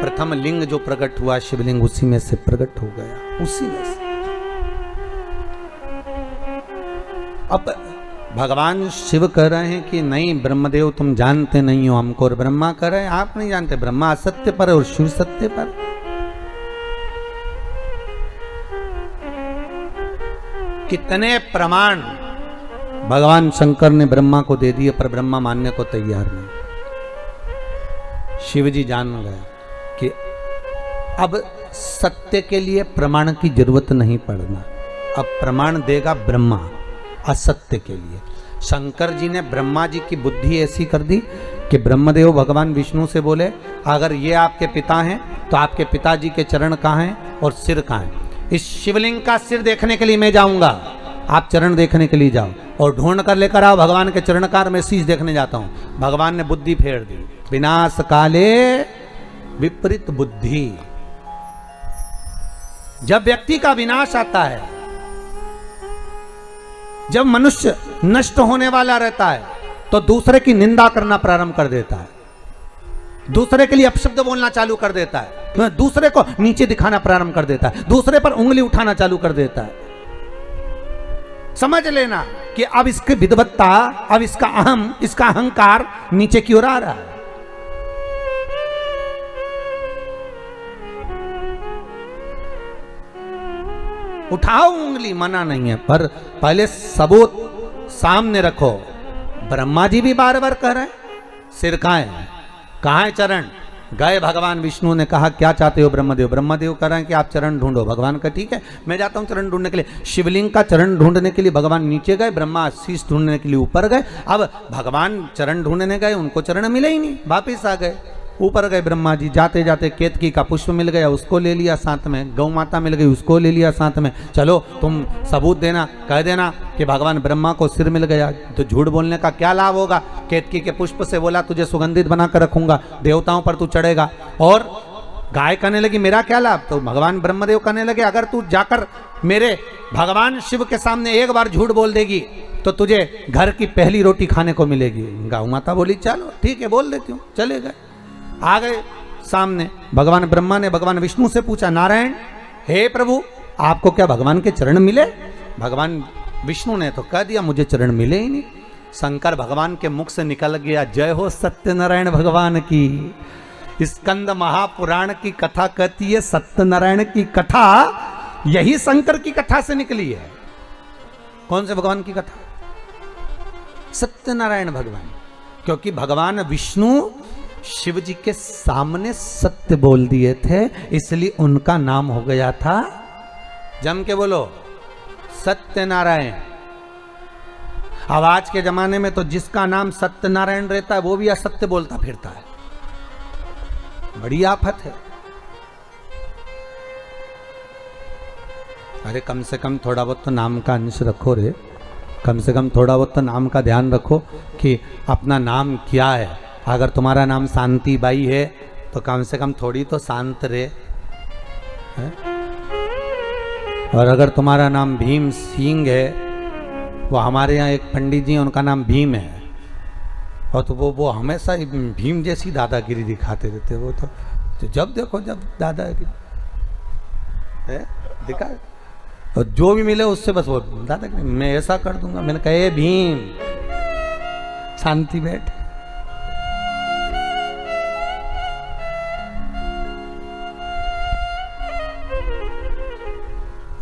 प्रथम लिंग जो प्रकट हुआ शिवलिंग, उसी में से प्रकट हो गया, उसी में से। अब भगवान शिव कह रहे हैं कि नहीं ब्रह्मदेव तुम जानते नहीं हो हमको, और ब्रह्मा कह रहे हैं आप नहीं जानते। ब्रह्मा असत्य पर और शिव सत्य पर। कितने प्रमाण भगवान शंकर ने ब्रह्मा को दे दिए, पर ब्रह्मा मानने को तैयार नहीं। शिव जी जान गए कि अब सत्य के लिए प्रमाण की जरूरत नहीं पड़ना। अब प्रमाण देगा ब्रह्मा असत्य के लिए। शंकर जी ने ब्रह्मा जी की बुद्धि ऐसी कर दी कि ब्रह्मदेव भगवान विष्णु से बोले अगर ये आपके पिता हैं तो आपके पिताजी के चरण कहाँ हैं और सिर कहाँ हैं? इस शिवलिंग का सिर देखने के लिए मैं जाऊंगा, आप चरण देखने के लिए जाओ और ढूंढ कर लेकर आओ भगवान के चरणकार, मैं शीश देखने जाता हूं। भगवान ने बुद्धि फेर दी। विनाश काले विपरीत बुद्धि। जब व्यक्ति का विनाश आता है, जब मनुष्य नष्ट होने वाला रहता है, तो दूसरे की निंदा करना प्रारंभ कर देता है, दूसरे के लिए अपशब्द बोलना चालू कर देता है, दूसरे को नीचे दिखाना प्रारंभ कर देता है, दूसरे पर उंगली उठाना चालू कर देता है। समझ लेना कि अब इसकी विद्वत्ता, अब इसका अहम, इसका अहंकार नीचे की ओर आ रहा है। उठाओ उंगली, मना नहीं है, पर पहले सबूत सामने रखो। ब्रह्मा जी भी बार बार कह रहे हैं सिर कहाँ है, कहाँ है चरण? गए भगवान विष्णु ने कहा क्या चाहते हो ब्रह्मदेव? ब्रह्मदेव कह रहे हैं कि आप चरण ढूंढो। भगवान का ठीक है, मैं जाता हूँ चरण ढूंढने के लिए। शिवलिंग का चरण ढूंढने के लिए भगवान नीचे गए, ब्रह्मा शीश ढूंढने के लिए ऊपर गए। अब भगवान चरण ढूंढने गए, उनको चरण मिले ही नहीं, वापिस आ गए। ऊपर गए ब्रह्मा जी, जाते जाते केतकी का पुष्प मिल गया, उसको ले लिया साथ में। गौ माता मिल गई, उसको ले लिया साथ में। चलो तुम सबूत देना, कह देना कि भगवान ब्रह्मा को सिर मिल गया। तो झूठ बोलने का क्या लाभ होगा? केतकी के पुष्प से बोला तुझे सुगंधित बना कर रखूंगा, देवताओं पर तू चढ़ेगा। और गाय कहने लगी मेरा क्या लाभ, तो भगवान ब्रह्मदेव कहने लगे अगर तू जाकर मेरे भगवान शिव के सामने एक बार झूठ बोल देगी तो तुझे घर की पहली रोटी खाने को मिलेगी। गौ माता बोली चलो ठीक है बोल देती हूँ। चले गए, आ गए सामने। भगवान ब्रह्मा ने भगवान विष्णु से पूछा, नारायण हे प्रभु आपको क्या भगवान के चरण मिले? भगवान विष्णु ने तो कह दिया मुझे चरण मिले ही नहीं। शंकर भगवान के मुख से निकल गया, जय हो सत्यनारायण भगवान की। स्कंद महापुराण की कथा कहती है सत्यनारायण की कथा यही शंकर की कथा से निकली है। कौन से भगवान की कथा? सत्यनारायण भगवान। क्योंकि भगवान विष्णु शिव जी के सामने सत्य बोल दिए थे, इसलिए उनका नाम हो गया था, जम के बोलो, सत्यनारायण। अब आज के जमाने में तो जिसका नाम सत्यनारायण रहता है वो भी असत्य बोलता फिरता है, बड़ी आफत है। अरे कम से कम थोड़ा बहुत तो नाम का अंश रखो रे, कम से कम थोड़ा बहुत तो नाम का ध्यान रखो कि अपना नाम क्या है। अगर तुम्हारा नाम शांति बाई है तो कम से कम थोड़ी तो शांत रहे है? और अगर तुम्हारा नाम भीम सिंह है, वो हमारे यहाँ एक पंडित जी उनका नाम भीम है, और तो वो हमेशा भीम जैसी दादागिरी दिखाते रहते। वो तो जब देखो जब दादागिरी दिखा, और जो भी मिले उससे बस वो दादागिरी, मैं ऐसा कर दूंगा। मैंने कहे भीम शांति बैठ।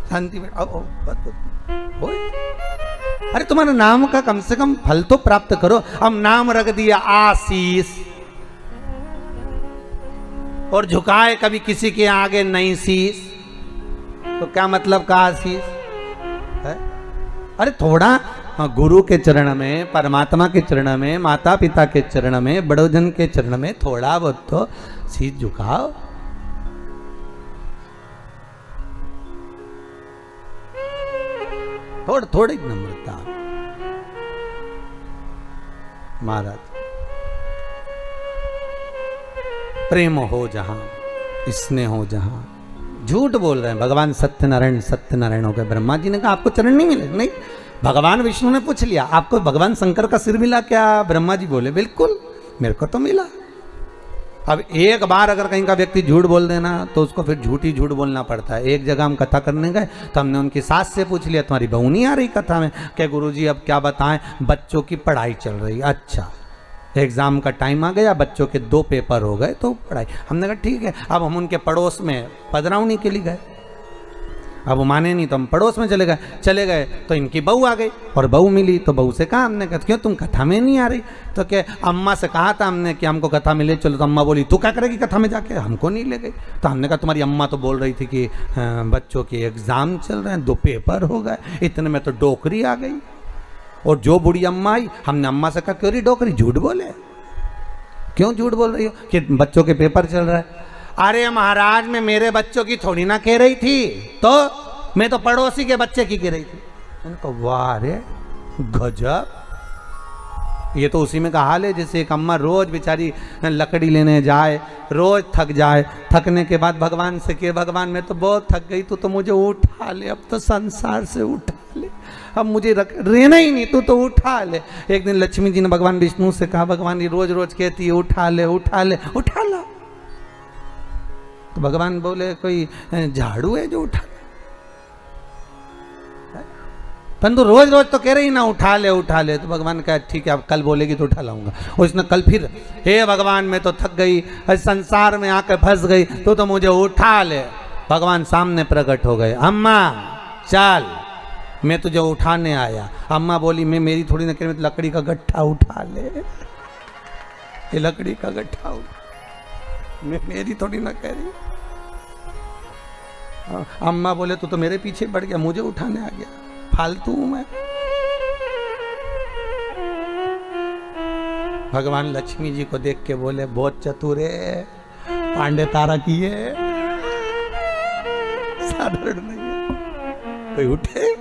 शांति बैठ। अरे तुम्हारे नाम का कम से कम फल तो प्राप्त करो। अब नाम रख दिया आशीष, और झुकाए कभी किसी के आगे नहीं शीश, तो क्या मतलब का आशीष है? अरे थोड़ा गुरु के चरण में, परमात्मा के चरण में, माता पिता के चरण में, बड़ोजन के चरण में थोड़ा बहुत तो शीश झुकाओ। थोड़ी नम्रता। महाराज प्रेम हो जहां, स्नेह हो जहां। झूठ बोल रहे हैं। भगवान सत्यनारायण सत्यनारायण हो गए। ब्रह्मा जी ने कहा आपको चरण नहीं मिले? नहीं। भगवान विष्णु ने पूछ लिया आपको भगवान शंकर का सिर मिला क्या? ब्रह्मा जी बोले बिल्कुल मेरे को तो मिला। अब एक बार अगर कहीं का व्यक्ति झूठ बोल देना तो उसको फिर झूठी झूठ बोलना पड़ता है। एक जगह हम कथा करने गए तो हमने उनकी सास से पूछ लिया तुम्हारी बहू नहीं आ रही कथा में? क्या गुरुजी अब क्या बताएं, बच्चों की पढ़ाई चल रही। अच्छा, एग्जाम का टाइम आ गया, बच्चों के 2 पेपर हो गए तो पढ़ाई। हमने कहा ठीक है। अब हम उनके पड़ोस में पधरावनी के लिए गए। अब वो माने नहीं तो हम पड़ोस में चले गए तो इनकी बहू आ गई और बहू मिली तो बहू से कहा हमने, कहा क्यों तुम कथा में नहीं आ रही? तो क्या अम्मा से कहा था हमने कि हमको कथा में ले चलो। तो अम्मा बोली तू क्या करेगी कथा में जाके, हमको नहीं ले गई। तो हमने कहा तुम्हारी अम्मा तो बोल रही थी कि बच्चों के एग्जाम चल रहे हैं, 2 पेपर हो गए, इतने में तो डोकरी आ गई। और जो बूढ़ी अम्मा आई, हमने अम्मा से कहा क्यों रही डोकरी, झूठ बोले, क्यों झूठ बोल रही हो कि बच्चों के पेपर चल रहा है? अरे महाराज मैं मेरे बच्चों की थोड़ी ना कह रही थी, तो मैं तो पड़ोसी के बच्चे की कह रही थी। मैंने कहा वाह रे गजब, ये तो उसी में का हाल है जैसे एक अम्मा रोज बेचारी लकड़ी लेने जाए, रोज थक जाए, थकने के बाद भगवान से कहे भगवान मैं तो बहुत थक गई, तू तो मुझे उठा ले, अब तो संसार से उठा ले, अब मुझे रहना ही नहीं, तू तो उठा ले। एक दिन लक्ष्मी जी ने भगवान विष्णु से कहा भगवान ये रोज रोज कहती है उठा ले उठा ले, उठा ला। तो भगवान बोले कोई झाड़ू है जो उठा ले? परंतु रोज रोज तो कह रही ना उठा ले उठा ले। तो भगवान कहा ठीक है अब कल बोलेगी तो उठा लाऊंगा। उसने कल फिर हे भगवान मैं तो थक गई, संसार में आकर फंस गई, तो मुझे उठा ले। भगवान सामने प्रकट हो गए, अम्मा चल मैं तुझे उठाने आया। अम्मा बोली मैं मेरी थोड़ी ना कह रही, लकड़ी का गट्ठा उठा ले, ये लकड़ी का गट्ठा उठा, मैं मेरी थोड़ी ना कह रही। अम्मा बोले तू तो मेरे पीछे पड़ गया, मुझे उठाने आ गया, फालतू हूं मैं। भगवान लक्ष्मी जी को देख के बोले बहुत चतुर है, पांडे तारा की है, साधारण नहीं है, कोई उठे है?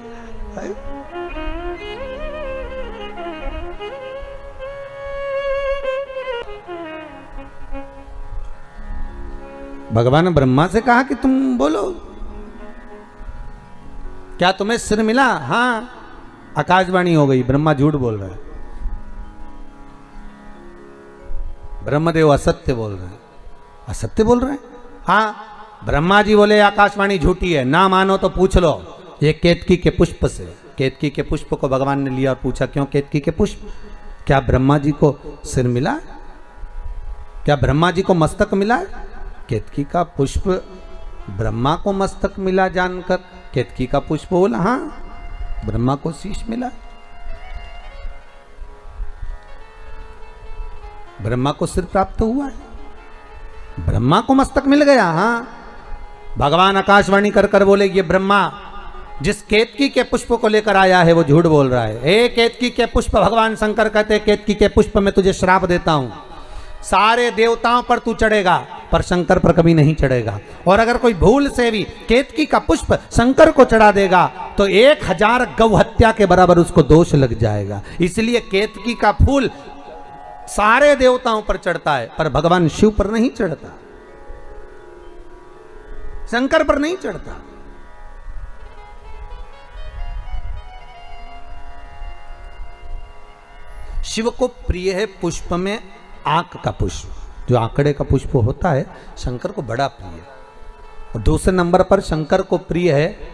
भगवान ने ब्रह्मा से कहा कि तुम बोलो, क्या तुम्हें सिर मिला? हाँ। आकाशवाणी हो गई, ब्रह्मा झूठ बोल रहा है, ब्रह्मदेव असत्य बोल रहे हैं। असत्य बोल रहे हैं? हाँ। ब्रह्मा जी बोले आकाशवाणी झूठी है, ना मानो तो पूछ लो ये केतकी के पुष्प से। केतकी के पुष्प को भगवान ने लिया और पूछा, क्यों केतकी के पुष्प? क्या ब्रह्मा जी को सिर मिला? क्या ब्रह्मा जी को मस्तक मिला? केतकी का पुष्प ब्रह्मा को मस्तक मिला जानकर केतकी का पुष्प बोला, हाँ ब्रह्मा को शीश मिला। ब्रह्मा को सिर प्राप्त हुआ है, ब्रह्मा को मस्तक मिल गया। हाँ। भगवान आकाशवाणी कर कर बोले, ये ब्रह्मा जिस केतकी के पुष्प को लेकर आया है वो झूठ बोल रहा है। ए केतकी के पुष्प, भगवान शंकर कहते केतकी के पुष्प में तुझे श्राप देता हूं, सारे देवताओं पर तू चढ़ेगा पर शंकर पर कभी नहीं चढ़ेगा। और अगर कोई भूल से भी केतकी का पुष्प शंकर को चढ़ा देगा तो 1000 गौ हत्या के बराबर उसको दोष लग जाएगा। इसलिए केतकी का फूल सारे देवताओं पर चढ़ता है पर भगवान शिव पर नहीं चढ़ता, शंकर पर नहीं चढ़ता। शिव को प्रिय है पुष्प में आंक का पुष्प, जो आंकड़े का पुष्प होता है शंकर को बड़ा प्रिय है। और दूसरे नंबर पर शंकर को प्रिय है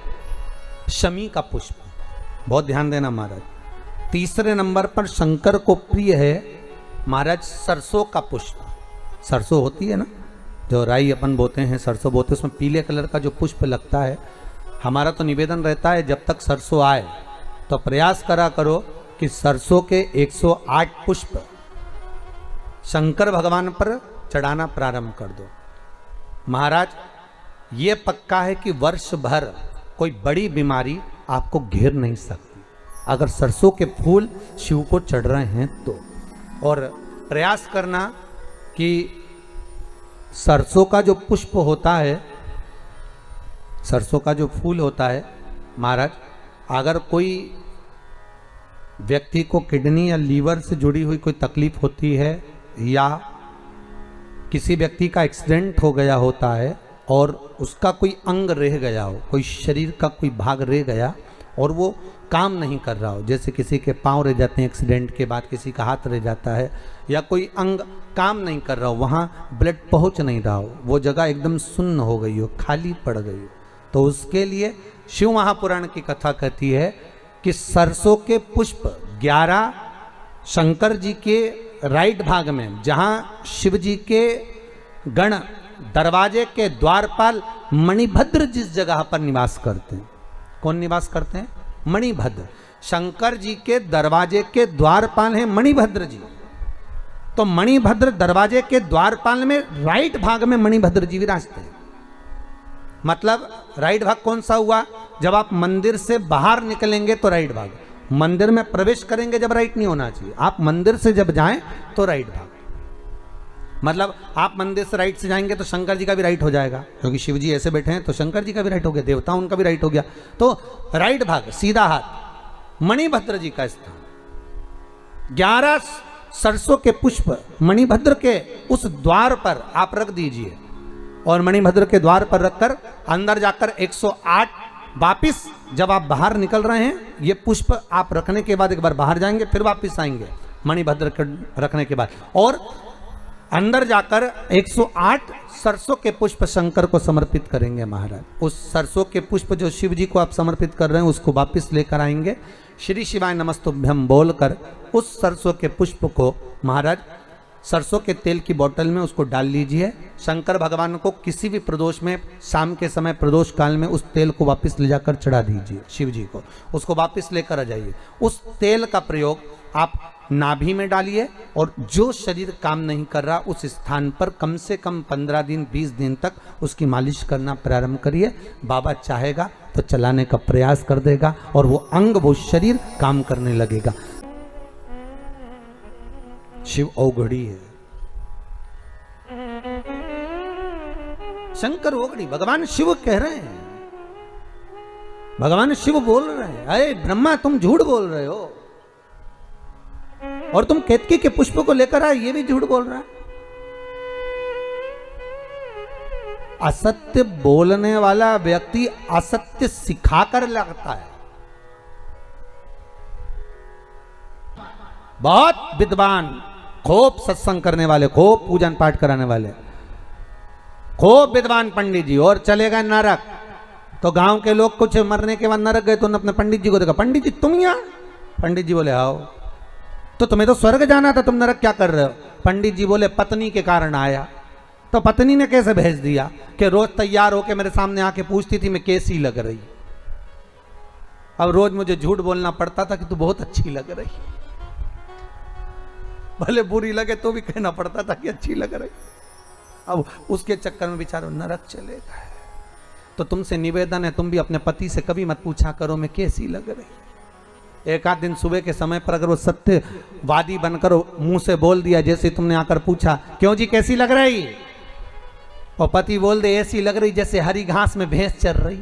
शमी का पुष्प, बहुत ध्यान देना महाराज। तीसरे नंबर पर शंकर को प्रिय है महाराज सरसों का पुष्प। सरसों होती है ना, जो राई अपन बोते हैं, सरसों बोते, उसमें पीले कलर का जो पुष्प लगता है। हमारा तो निवेदन रहता है जब तक सरसों आए तो प्रयास करा करो कि सरसों के 108 पुष्प शंकर भगवान पर चढ़ाना प्रारंभ कर दो। महाराज ये पक्का है कि वर्ष भर कोई बड़ी बीमारी आपको घेर नहीं सकती अगर सरसों के फूल शिव को चढ़ रहे हैं तो। और प्रयास करना कि सरसों का जो पुष्प होता है, सरसों का जो फूल होता है महाराज, अगर कोई व्यक्ति को किडनी या लीवर से जुड़ी हुई कोई तकलीफ होती है या किसी व्यक्ति का एक्सीडेंट हो गया होता है और उसका कोई अंग रह गया हो, कोई शरीर का कोई भाग रह गया और वो काम नहीं कर रहा हो, जैसे किसी के पांव रह जाते हैं एक्सीडेंट के बाद, किसी का हाथ रह जाता है, या कोई अंग काम नहीं कर रहा हो, वहाँ ब्लड पहुँच नहीं रहा हो, वो जगह एकदम सुन्न हो गई हो, खाली पड़ गई हो, तो उसके लिए शिव महापुराण की कथा कहती है कि सरसों के पुष्प 11 शंकर जी के राइट भाग में, जहाँ शिव जी के गण दरवाजे के द्वारपाल मणिभद्र जिस जगह पर निवास करते हैं, कौन निवास करते हैं? मणिभद्र। शंकर जी के दरवाजे के द्वारपाल हैं मणिभद्र जी। तो मणिभद्र दरवाजे के द्वारपाल में राइट भाग में मणिभद्र जी विराजते हैं। मतलब राइट भाग कौन सा हुआ? जब आप मंदिर से बाहर निकलेंगे तो राइट भाग, मंदिर में प्रवेश करेंगे जब राइट नहीं होना चाहिए, आप मंदिर से जब जाएं तो राइट भाग। मतलब आप मंदिर से राइट से जाएंगे तो शंकर जी का भी राइट हो जाएगा, क्योंकि शिव जी ऐसे बैठे हैं तो शंकर जी का भी राइट हो गया, देवता उनका भी राइट हो गया, तो राइट भाग सीधा हाथ मणिभद्र जी का स्थान। 11 सरसों के पुष्प मणिभद्र के उस द्वार पर आप रख दीजिए और मणिभद्र के द्वार पर रखकर अंदर जाकर 108 वापिस जब आप बाहर निकल रहे हैं, ये पुष्प आप रखने के बाद एक बार बाहर जाएंगे फिर वापिस आएंगे मणिभद्र के रखने के बाद, और अंदर जाकर 108 सरसों के पुष्प शंकर को समर्पित करेंगे महाराज। उस सरसों के पुष्प जो शिव जी को आप समर्पित कर रहे हैं उसको वापिस लेकर आएंगे, श्री शिवाय नमस्तुभ्यम बोलकर उस सरसों के पुष्प को महाराज सरसों के तेल की बोतल में उसको डाल लीजिए। शंकर भगवान को किसी भी प्रदोष में, शाम के समय प्रदोष काल में उस तेल को वापस ले जाकर चढ़ा दीजिए शिव जी को, उसको वापस लेकर आ जाइए। उस तेल का प्रयोग आप नाभि में डालिए और जो शरीर काम नहीं कर रहा उस स्थान पर कम से कम 15 दिन 20 दिन तक उसकी मालिश करना प्रारंभ करिए। बाबा चाहेगा तो चलाने का प्रयास कर देगा और वो अंग, वो शरीर काम करने लगेगा। शिव औघड़ी है, शंकर औघड़ी, भगवान शिव कह रहे हैं, भगवान शिव बोल रहे हैं, अरे ब्रह्मा तुम झूठ बोल रहे हो, और तुम केतकी के पुष्प को लेकर आए, ये भी झूठ बोल रहा है। असत्य बोलने वाला व्यक्ति असत्य सिखाकर लगता है। बहुत विद्वान, खूब सत्संग करने वाले, खूब पूजन पाठ कराने वाले, खूब विद्वान पंडित जी, और चले गए नरक। तो गांव के लोग कुछ मरने के बाद नरक गए तो उन्होंने अपने पंडित जी को देखा, पंडित जी तुम यहाँ? पंडित जी बोले आओ। तो तुम्हें तो स्वर्ग जाना था, तुम नरक क्या कर रहे हो? पंडित जी बोले पत्नी के कारण आया। तो पत्नी ने कैसे भेज दिया कि रोज तैयार होके मेरे सामने आके पूछती थी मैं कैसी लग रही। अब रोज मुझे झूठ बोलना पड़ता था कि तू बहुत अच्छी लग रही, भले बुरी लगे तो भी कहना पड़ता था कि अच्छी लग रही। अब उसके चक्कर में बेचारा नरक चले गए। तो तुमसे निवेदन है, तुम भी अपने पति से कभी मत पूछा करो मैं कैसी लग रही। एक आध दिन सुबह के समय पर अगर वो सत्यवादी बनकर मुंह से बोल दिया, जैसे तुमने आकर पूछा क्यों जी कैसी लग रही, और पति बोल दे ऐसी लग रही जैसे हरी घास में भैंस चर रही,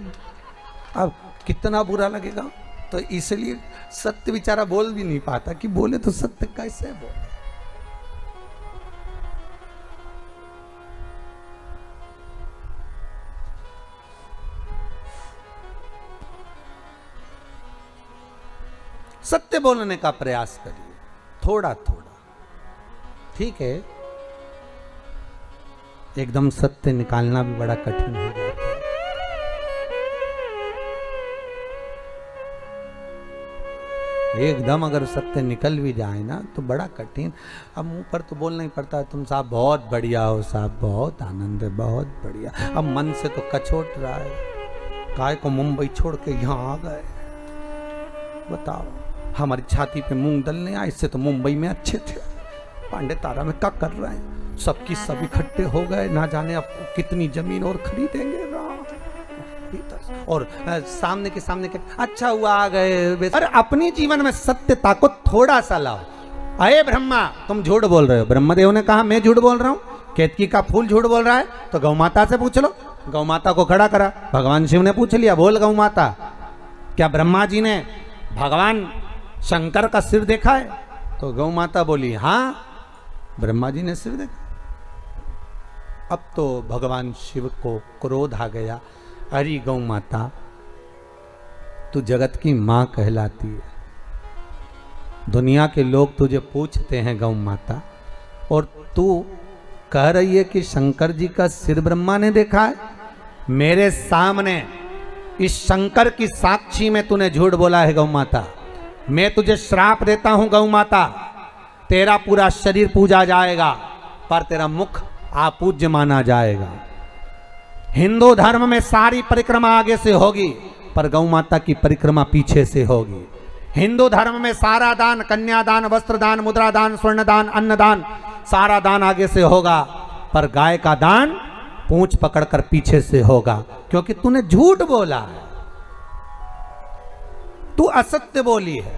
अब कितना बुरा लगेगा। तो इसलिए सत्य बेचारा बोल भी नहीं पाता कि बोले तो सत्य कैसे बोले। सत्य बोलने का प्रयास करिए, थोड़ा थोड़ा, ठीक है। एकदम सत्य निकालना भी बड़ा कठिन हो जाता है। एकदम अगर सत्य निकल भी जाए ना तो बड़ा कठिन। अब मुंह पर तो बोलना ही पड़ता है तुम साहब बहुत बढ़िया हो, साहब बहुत आनंद है, बहुत बढ़िया। अब मन से तो कचोट रहा है, काय को मुंबई छोड़ के यहाँ आ गए। बताओ, हमारी छाती पे मूंग दलने आए, इससे तो मुंबई में अच्छे थे, पांडे तारा में क्या कर रहे हैं, सबकी सब इकट्ठे हो गए, ना जाने अब कितनी जमीन और खरीदेंगे। और सामने के सामने के अच्छा हुआ आ गए। अरे अपने जीवन में सत्यता को थोड़ा सा लाओ। अरे ब्रह्मा तुम झूठ बोल रहे हो, ब्रह्मदेव ने कहा मैं झूठ बोल रहा हूँ, केतकी का फूल झूठ बोल रहा है, तो गौ माता से पूछ लो। गौ माता को खड़ा करा, भगवान शिव ने पूछ लिया, बोल गौ माता क्या ब्रह्मा जी ने भगवान शंकर का सिर देखा है? तो गौ माता बोली हाँ ब्रह्मा जी ने सिर देखा। अब तो भगवान शिव को क्रोध आ गया, अरे गौ माता तू जगत की मां कहलाती है, दुनिया के लोग तुझे पूछते हैं गौ माता, और तू कह रही है कि शंकर जी का सिर ब्रह्मा ने देखा है। मेरे सामने इस शंकर की साक्षी में तूने झूठ बोला है गौ माता। मैं तुझे श्राप देता हूं गौ माता, तेरा पूरा शरीर पूजा जाएगा पर तेरा मुख अपूज्य माना जाएगा। हिंदू धर्म में सारी परिक्रमा आगे से होगी पर गौ माता की परिक्रमा पीछे से होगी। हिंदू धर्म में सारा दान, कन्यादान, वस्त्रदान, मुद्रादान, स्वर्णदान, अन्नदान, सारा दान आगे से होगा पर गाय का दान पूंछ पकड़कर पीछे से होगा, क्योंकि तूने झूठ बोला है, तू असत्य बोली है।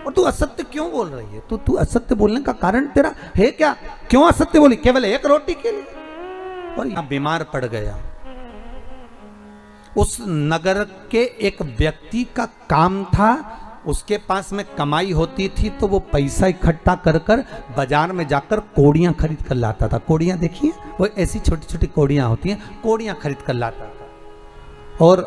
और तू असत्य क्यों बोल रही है? तू असत्य बोलने का कारण तेरा है क्या? क्यों असत्य बोली? केवल एक रोटी के लिए? और यहां बीमार पड़ गया। उस नगर के एक व्यक्ति का काम था, उसके पास में कमाई होती थी तो वो पैसा इकट्ठा कर कर बाजार में जाकर कोड़ियां खरीद कर लाता था। कोड़ियां देखिए, वो ऐसी छोटी छोटी कोड़ियां होती हैं, कोड़ियां खरीद कर लाता था और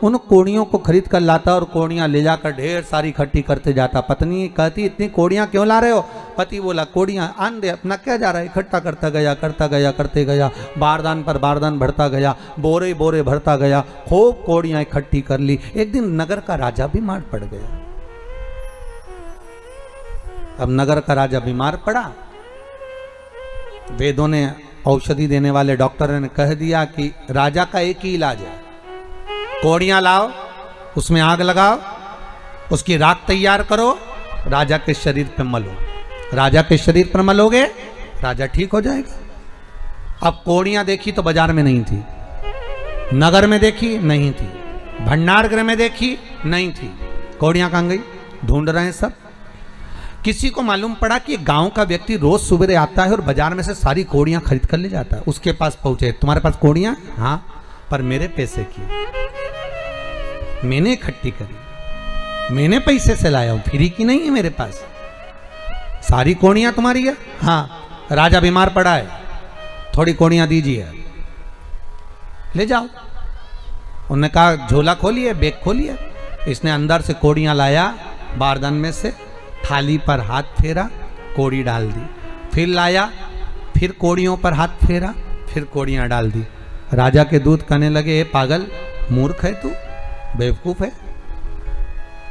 उन कोड़ियों को खरीद कर लाता और कोड़ियां ले जाकर ढेर सारी इकट्ठी करते जाता। पत्नी कहती इतनी कोड़ियां क्यों ला रहे हो? पति बोला कोड़ियां आन दे, अपना क्या जा रहा है, इकट्ठा करता गया करते गया, बारदान पर बारदान भरता गया, बोरे बोरे भरता गया, खूब कोड़ियां इकट्ठी कर ली। एक दिन नगर का राजा बीमार पड़ गया। अब नगर का राजा बीमार पड़ा, वेदों ने औषधि देने वाले डॉक्टर ने कह दिया कि राजा का एक ही इलाज है, कोड़ियां लाओ, उसमें आग लगाओ, उसकी राख तैयार करो, राजा के शरीर पे मलो। राजा के शरीर पर मलोगे राजा ठीक हो जाएगा। अब कोड़ियां देखी तो बाजार में नहीं थी, नगर में देखी नहीं थी, भंडार गृह में देखी नहीं थी, कोड़ियां कहां गई? ढूंढ रहे हैं सब। किसी को मालूम पड़ा कि गांव का व्यक्ति रोज सुबह आता है और बाजार में से सारी कोड़ियां खरीद कर ले जाता है। उसके पास पहुंचे, तुम्हारे पास कोड़ियां? हाँ, पर मेरे पैसे की, मैंने इकट्ठी करी, मैंने पैसे से लाया हूं, फ्री की नहीं है मेरे पास। सारी कोड़ियां तुम्हारी है? हाँ। राजा बीमार पड़ा है, थोड़ी कोड़ियां दीजिए, ले जाओ। उन्होंने कहा झोला खोलिए, बैग खोलिए। इसने अंदर से कोड़ियां लाया, बारदान में से थाली पर हाथ फेरा, कोड़ी डाल दी। फिर लाया, फिर कोड़ियों पर हाथ फेरा, फिर कोड़ियां डाल दी। राजा के दूत कहने लगे, ए पागल, मूर्ख है तू, बेवकूफ है,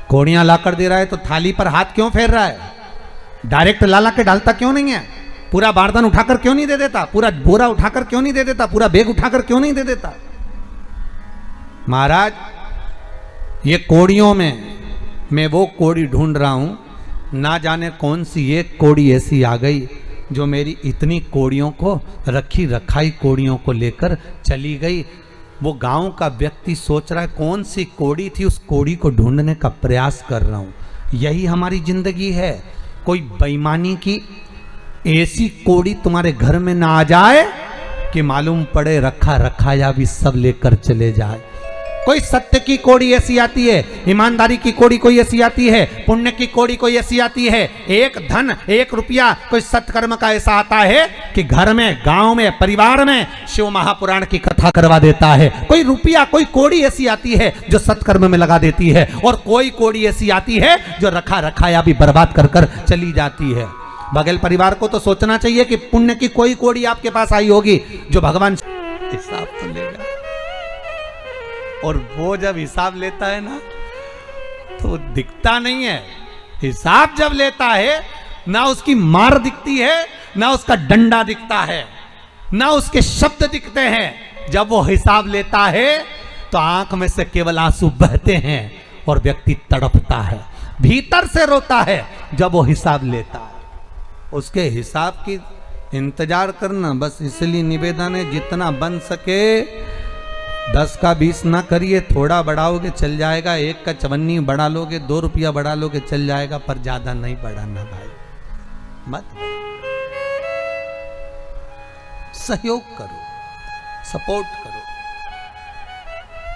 कोड़ियां लाकर दे रहा है तो थाली पर हाथ क्यों फेर रहा है? डायरेक्ट ला के डालता क्यों नहीं है? पूरा बारदान उठाकर क्यों नहीं दे देता? पूरा बोरा उठाकर क्यों नहीं दे देता? पूरा बैग उठाकर क्यों नहीं दे देता? महाराज, ये कोड़ियों में मैं वो कोड़ी ढूंढ रहा हूं, ना जाने कौन सी एक कोड़ी ऐसी आ गई जो मेरी इतनी कोड़ियों को, रखी रखाई कोड़ियों को लेकर चली गई। वो गांव का व्यक्ति सोच रहा है कौन सी कोड़ी थी, उस कोड़ी को ढूंढने का प्रयास कर रहा हूं। यही हमारी जिंदगी है। कोई बेईमानी की ऐसी कोड़ी तुम्हारे घर में ना आ जाए कि मालूम पड़े रखा रखाया भी सब लेकर चले जाए। कोई सत्य की कोड़ी ऐसी आती है, ईमानदारी की कोड़ी कोई ऐसी आती है, पुण्य की कोड़ी कोई ऐसी आती है, एक धन, एक रुपया, कोई सत्कर्म का ऐसा आता है कि घर में, गांव में, परिवार में शिव महापुराण की कथा करवा देता है। कोई रुपया, कोई कोड़ी ऐसी आती है जो सत्कर्म में लगा देती है, और कोई कोड़ी ऐसी आती है जो रखा रखाया भी बर्बाद कर कर चली जाती है। बघेल परिवार को तो सोचना चाहिए कि पुण्य की कोई कोड़ी आपके पास आई होगी जो भगवान हिसाब तो लेगा, और वो जब हिसाब लेता है ना तो दिखता नहीं है। हिसाब जब लेता है ना उसकी मार दिखती है, ना उसका डंडा दिखता है, ना उसके शब्द दिखते हैं। जब वो हिसाब लेता है तो आंख में से केवल आंसू बहते हैं और व्यक्ति तड़पता है, भीतर से रोता है जब वो हिसाब लेता है। उसके हिसाब की इंतजार करना, बस इसलिए निवेदन है जितना बन सके 10 का 20 ना करिए, थोड़ा बढ़ाओगे चल जाएगा, 1 का 54 बढ़ा लोगे, 2 रुपया बढ़ा लोगे चल जाएगा, पर ज्यादा नहीं बढ़ाना भाई, मत। सहयोग करो, सपोर्ट करो।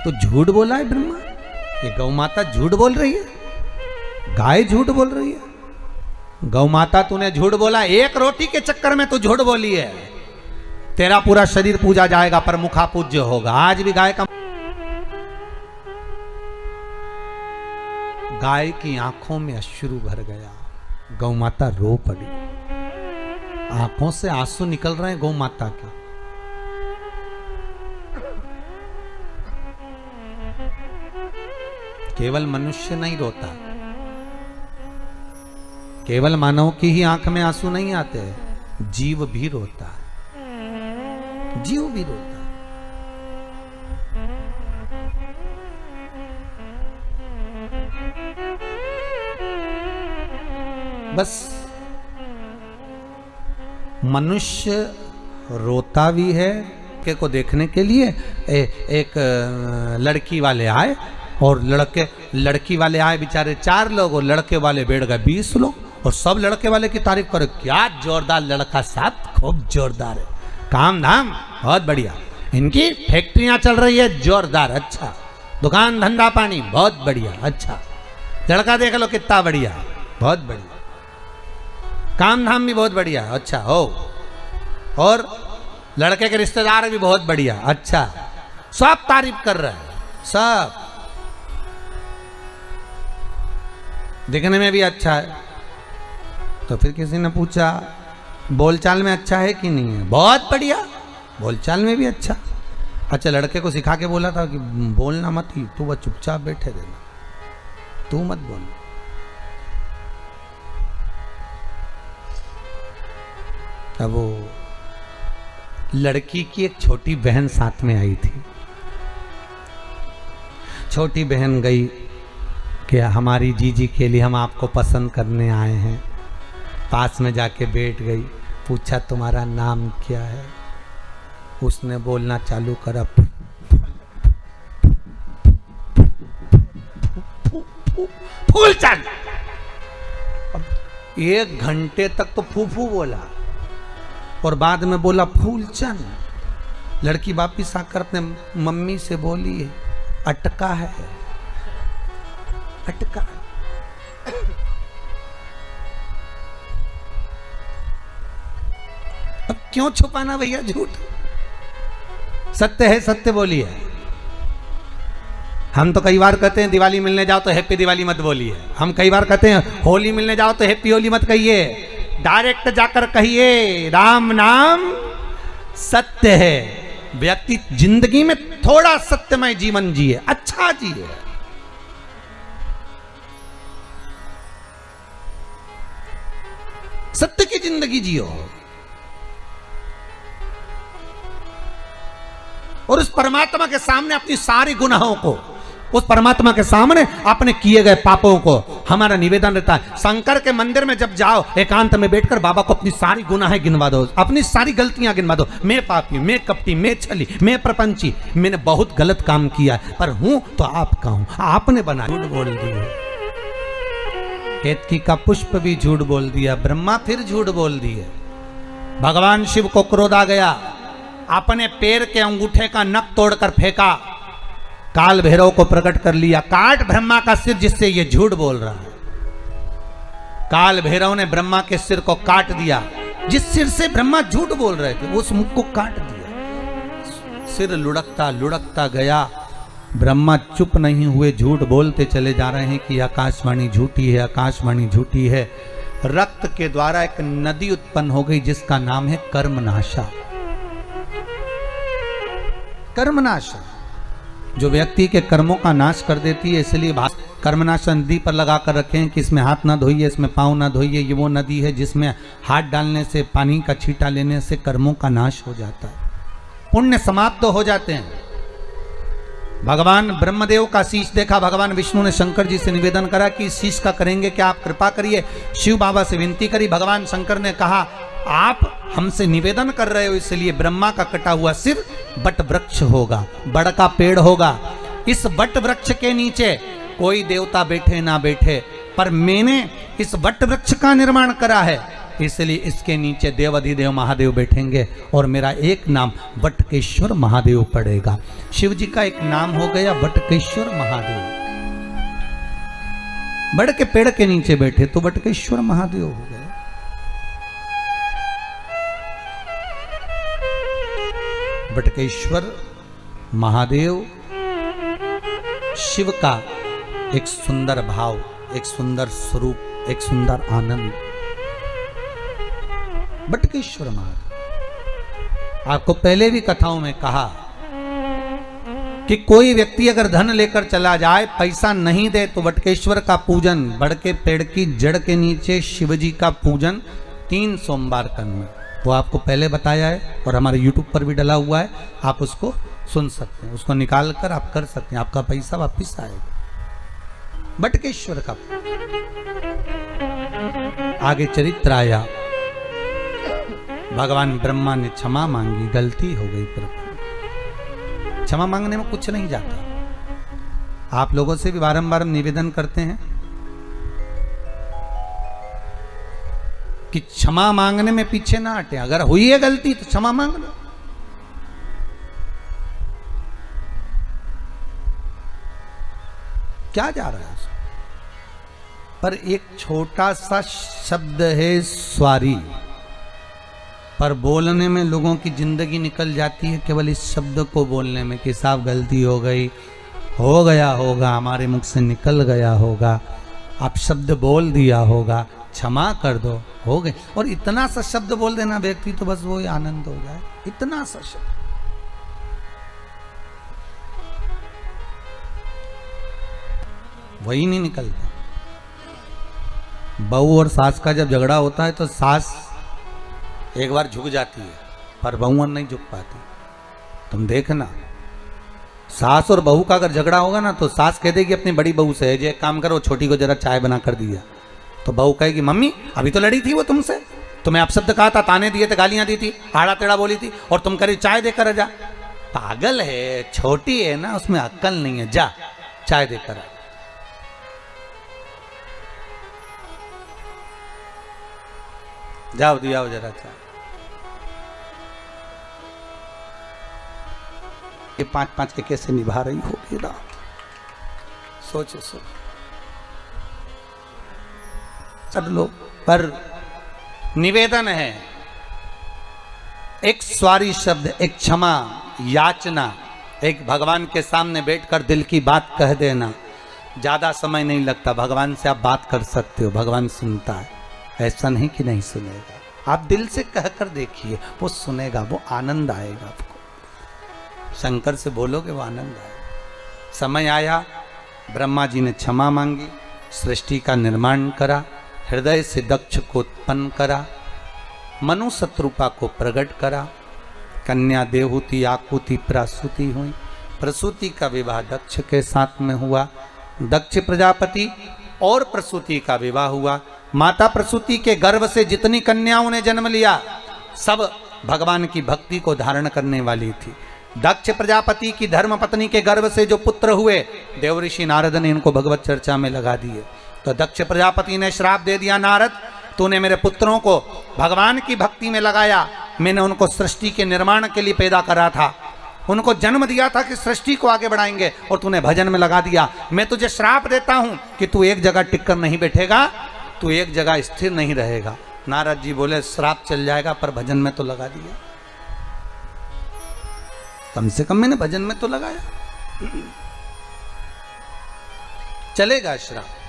तो झूठ बोला है ब्रह्मा, ये गौ माता झूठ बोल रही है, गाय झूठ बोल रही है। गौ माता तूने झूठ बोला, एक रोटी के चक्कर में तू झूठ बोली है, तेरा पूरा शरीर पूजा जाएगा पर मुखा पूज्य होगा। आज भी गाय का, गाय की आंखों में अश्रु भर गया, गौ माता रो पड़ी, आंखों से आंसू निकल रहे हैं गौ माता के। केवल मनुष्य नहीं रोता, केवल मानव की ही आंख में आंसू नहीं आते, जीव भी रोता है, जीव भी रोता है। बस मनुष्य रोता भी है के को देखने के लिए। एक लड़की वाले आए, और लड़की वाले आए बेचारे 4 लोग, और लड़के वाले बैठ गए 20 लोग, और सब लड़के वाले की तारीफ करे, क्या जोरदार लड़का साहब, खूब जोरदार है, काम धाम बहुत बढ़िया, इनकी फैक्ट्रियां चल रही है जोरदार, अच्छा, दुकान धंधा पानी बहुत बढ़िया, अच्छा, लड़का देख लो कितना बढ़िया, बहुत बढ़िया, काम धाम भी बहुत बढ़िया, अच्छा हो, और लड़के के रिश्तेदार भी बहुत बढ़िया, अच्छा, सब तारीफ कर रहे हैं, सब दिखने में भी अच्छा है। तो फिर किसी ने पूछा बोलचाल में अच्छा है कि नहीं है? बहुत बढ़िया, बोलचाल में भी अच्छा। अच्छा, लड़के को सिखा के बोला था कि बोलना मत ही, तू वह चुपचाप बैठे रहना, तू मत बोल। अब वो लड़की की एक छोटी बहन साथ में आई थी। छोटी बहन गई कि हमारी जीजी के लिए हम आपको पसंद करने आए हैं। पास में जाके बैठ गई, पूछा तुम्हारा नाम क्या है? उसने बोलना चालू करा, फूलचंद। 1 घंटे तक तो फूफू बोला और बाद में बोला फूलचंद। लड़की वापिस आकर अपने मम्मी से बोली अटका है, अटका। क्यों छुपाना भैया झूठ? सत्य है, सत्य बोलिए। हम तो कई बार कहते हैं दिवाली मिलने जाओ तो हैप्पी दिवाली मत बोलिए। हम कई बार कहते हैं होली मिलने जाओ तो हैप्पी होली मत कहिए। डायरेक्ट जाकर कहिए राम नाम सत्य है। व्यक्ति जिंदगी में थोड़ा सत्यमय जीवन जिए, अच्छा जिए। सत्य की जिंदगी जियो और उस परमात्मा के सामने अपनी सारी गुनाहों को, उस परमात्मा के सामने अपने किए गए पापों को, हमारा निवेदन रहता है शंकर के मंदिर में जब जाओ एकांत में बैठकर बाबा को अपनी सारी गुनाहें गिनवा दो, अपनी सारी गलतियां गिनवा दो। मैं पापी, मैं कपटी, मैं छली, मैं प्रपंची, मैंने बहुत गलत काम किया पर हूं तो आपका हूं, आपने बनाया। झूठ बोल दिया, केतकी का पुष्प भी झूठ बोल दिया, ब्रह्मा फिर झूठ बोल दिए। भगवान शिव को क्रोध आ गया, अपने पैर के अंगूठे का नख तोड़कर फेंका, काल भैरव को प्रकट कर लिया, काट ब्रह्मा का सिर जिससे ये झूठ बोल रहा है। काल भैरव ने ब्रह्मा के सिर को काट दिया, जिस सिर से ब्रह्मा झूठ बोल रहे थे उस मुख को काट दिया। सिर लुढ़कता लुढ़कता गया, ब्रह्मा चुप नहीं हुए, झूठ बोलते चले जा रहे हैं कि आकाशवाणी झूठी है, आकाशवाणी झूठी है। रक्त के द्वारा एक नदी उत्पन्न हो गई जिसका नाम है कर्मनाशा। कर्मनाशा जो व्यक्ति के कर्मों का नाश कर देती है, इसलिए कर्मनाशा नदी पर लगा कर रखे हैं कि इसमें हाथ ना धोइए, इसमें पाँव ना धोइए। ये वो नदी है जिसमें हाथ डालने से, पानी का छींटा लेने से कर्मों का नाश हो जाता है, पुण्य समाप्त तो हो जाते हैं। भगवान ब्रह्मदेव का शीश देखा, भगवान विष्णु ने शंकर जी से निवेदन करा कि इस शीश का करेंगे क्या, आप कृपा करिए। शिव बाबा से विनती करी, भगवान शंकर ने कहा आप हमसे निवेदन कर रहे हो इसलिए ब्रह्मा का कटा हुआ सिर बट वृक्ष होगा, बड़ का पेड़ होगा। इस बट वृक्ष के नीचे कोई देवता बैठे ना बैठे, पर मैंने इस बट वृक्ष का निर्माण करा है, इसलिए इसके नीचे देवाधिदेव महादेव बैठेंगे और मेरा एक नाम बटकेश्वर महादेव पड़ेगा। शिव जी का एक नाम हो गया बटकेश्वर महादेव। बड़ के पेड़ के नीचे बैठे तो बटकेश्वर महादेव हो गए। बटकेश्वर महादेव शिव का एक सुंदर भाव, एक सुंदर स्वरूप, एक सुंदर आनंद। बटकेश्वर महादेव, आपको पहले भी कथाओं में कहा कि कोई व्यक्ति अगर धन लेकर चला जाए, पैसा नहीं दे तो बटकेश्वर का पूजन, बड़ के पेड़ की जड़ के नीचे शिवजी का पूजन 3 सोमवार करना। वो आपको पहले बताया है और हमारे YouTube पर भी डला हुआ है, आप उसको सुन सकते हैं, उसको निकाल कर आप कर सकते हैं, आपका पैसा वापिस आएगा। बटकेश्वर का आगे चरित्र आया, भगवान ब्रह्मा ने क्षमा मांगी, गलती हो गई प्रभु। क्षमा मांगने में कुछ नहीं जाता। आप लोगों से भी बारंबार निवेदन करते हैं कि क्षमा मांगने में पीछे ना हटे, अगर हुई है गलती तो क्षमा मांग लो। क्या जा रहा है पर एक छोटा सा शब्द है स्वारी, पर बोलने में लोगों की जिंदगी निकल जाती है केवल इस शब्द को बोलने में कि साहब गलती हो गई, हो गया होगा, हमारे मुख से निकल गया होगा, आप शब्द बोल दिया होगा, क्षमा कर दो, हो गए। और इतना सा शब्द बोल देना व्यक्ति तो बस वो ही आनंद हो जाए, इतना सा शब्द। वही नहीं निकलता। बहू और सास का जब झगड़ा होता है तो सास एक बार झुक जाती है पर बहुअन नहीं झुक पाती। तुम देखना, सास और बहू का अगर झगड़ा होगा ना तो सास कह देगी अपनी बड़ी बहू से, जे एक काम करो छोटी को जरा चाय बना कर दिया, तो बहू कहेगी मम्मी अभी तो लड़ी थी वो तुमसे, तुम्हें अपशब्द कहा था, ताने दिए थे, गालियां दी थी, आड़ा टेढ़ा बोली थी और तुम करी चाय देकर जा। पागल है, छोटी है ना, उसमें अक्ल नहीं है, जा चाय देकर आ। जाओ दिया जरा चाय। ये 5-5 के कैसे निभा रही होगी ना, सोचो सब लोग। पर निवेदन है एक स्वारी शब्द, एक क्षमा याचना, एक भगवान के सामने बैठकर दिल की बात कह देना, ज़्यादा समय नहीं लगता, भगवान से आप बात कर सकते हो, भगवान सुनता है। ऐसा नहीं कि नहीं सुनेगा, आप दिल से कहकर देखिए, वो सुनेगा, वो आनंद आएगा आपको। शंकर से बोलोगे वो आनंद आएगा। समय आया, ब्रह्मा जी ने क्षमा मांगी, सृष्टि का निर्माण करा, हृदय से दक्ष को उत्पन्न करा, मनु शत्रुपा को प्रकट करा, कन्या देहूति आकुति प्रसूति हुई। प्रसूति का विवाह दक्ष के साथ में हुआ, दक्ष प्रजापति और प्रसूति का विवाह हुआ। माता प्रसूति के गर्भ से जितनी कन्याओं ने जन्म लिया सब भगवान की भक्ति को धारण करने वाली थी। दक्ष प्रजापति की धर्म पत्नी के गर्भ से जो पुत्र हुए, देवऋषि नारद ने इनको भगवत चर्चा में लगा दिए। तो दक्ष प्रजापति ने श्राप दे दिया, नारद तूने मेरे पुत्रों को भगवान की भक्ति में लगाया, मैंने उनको सृष्टि के निर्माण के लिए पैदा करा था, उनको जन्म दिया था कि सृष्टि को आगे बढ़ाएंगे, और तूने भजन में लगा दिया। मैं तुझे श्राप देता हूं कि तू एक जगह टिककर नहीं बैठेगा, तू एक जगह स्थिर नहीं रहेगा। नारद जी बोले श्राप चल जाएगा, पर भजन में तो लगा दिया, कम से कम मैंने भजन में तो लगाया, चलेगा श्राप।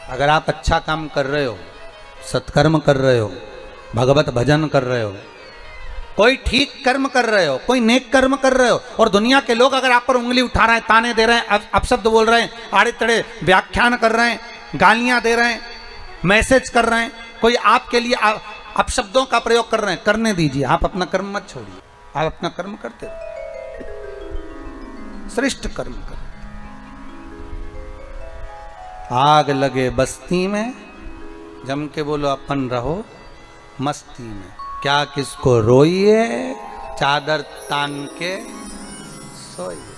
अगर आप अच्छा काम कर रहे हो, सत्कर्म कर रहे हो, भगवत भजन कर रहे हो, कोई ठीक कर्म कर रहे हो, कोई नेक कर्म कर रहे हो, और दुनिया के लोग अगर आप पर उंगली उठा रहे हैं, ताने दे रहे हैं, अपशब्द बोल रहे हैं, आड़े तड़े व्याख्यान कर रहे हैं, गालियां दे रहे हैं, मैसेज कर रहे हैं, कोई आपके लिए अपशब्दों का प्रयोग कर रहे हैं, करने दीजिए, आप अपना कर्म मत छोड़िए, आप अपना कर्म करते रहो, श्रेष्ठ कर्म करो। आग लगे बस्ती में, जम के बोलो अपन रहो मस्ती में, क्या किसको रोइए, चादर तान के सोइए।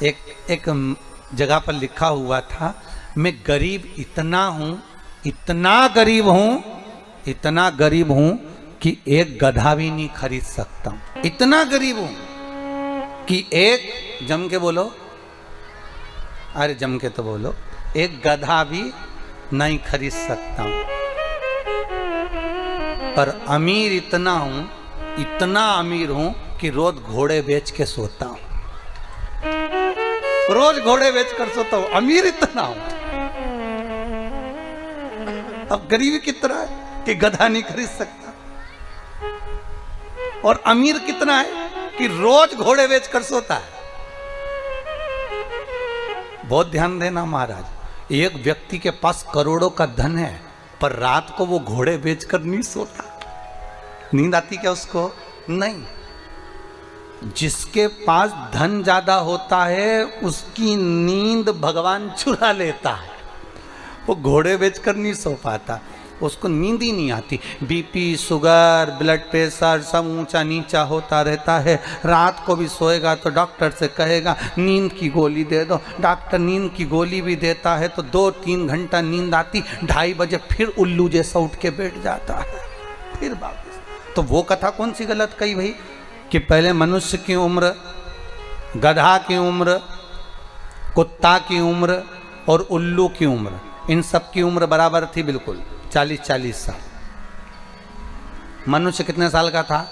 एक जगह पर लिखा हुआ था, मैं गरीब इतना हूं, इतना गरीब हूं, इतना गरीब हूं कि एक गधा भी नहीं खरीद सकता हूं। इतना गरीब हूं कि एक, जम के बोलो, अरे जम के तो बोलो, एक गधा भी नहीं खरीद सकता हूं। पर अमीर इतना हूं, इतना अमीर हूं कि रोज घोड़े बेच के सोता हूं, रोज घोड़े बेच कर सोता हूं, अमीर इतना हूं। अब गरीबी कितना है कि गधा नहीं खरीद सकता, और अमीर कितना है कि रोज घोड़े बेच कर सोता है। बहुत ध्यान देना महाराज, एक व्यक्ति के पास करोड़ों का धन है, पर रात को वो घोड़े बेचकर नहीं सोता। नींद आती क्या उसको? नहीं। जिसके पास धन ज्यादा होता है उसकी नींद भगवान चुरा लेता है, वो घोड़े बेचकर नहीं सो पाता, उसको नींद ही नहीं आती। बीपी, शुगर, ब्लड प्रेशर सब ऊंचा नीचा होता रहता है। रात को भी सोएगा तो डॉक्टर से कहेगा नींद की गोली दे दो, डॉक्टर नींद की गोली भी देता है तो 2-3 घंटा नींद आती, 2:30 बजे फिर उल्लू जैसा उठ के बैठ जाता है, फिर वापस। तो वो कथा कौन सी गलत कही भाई कि पहले मनुष्य की उम्र, गधा की उम्र, कुत्ता की उम्र और उल्लू की उम्र, इन सब की उम्र बराबर थी, बिल्कुल 40-40 साल। मनुष्य कितने साल का था?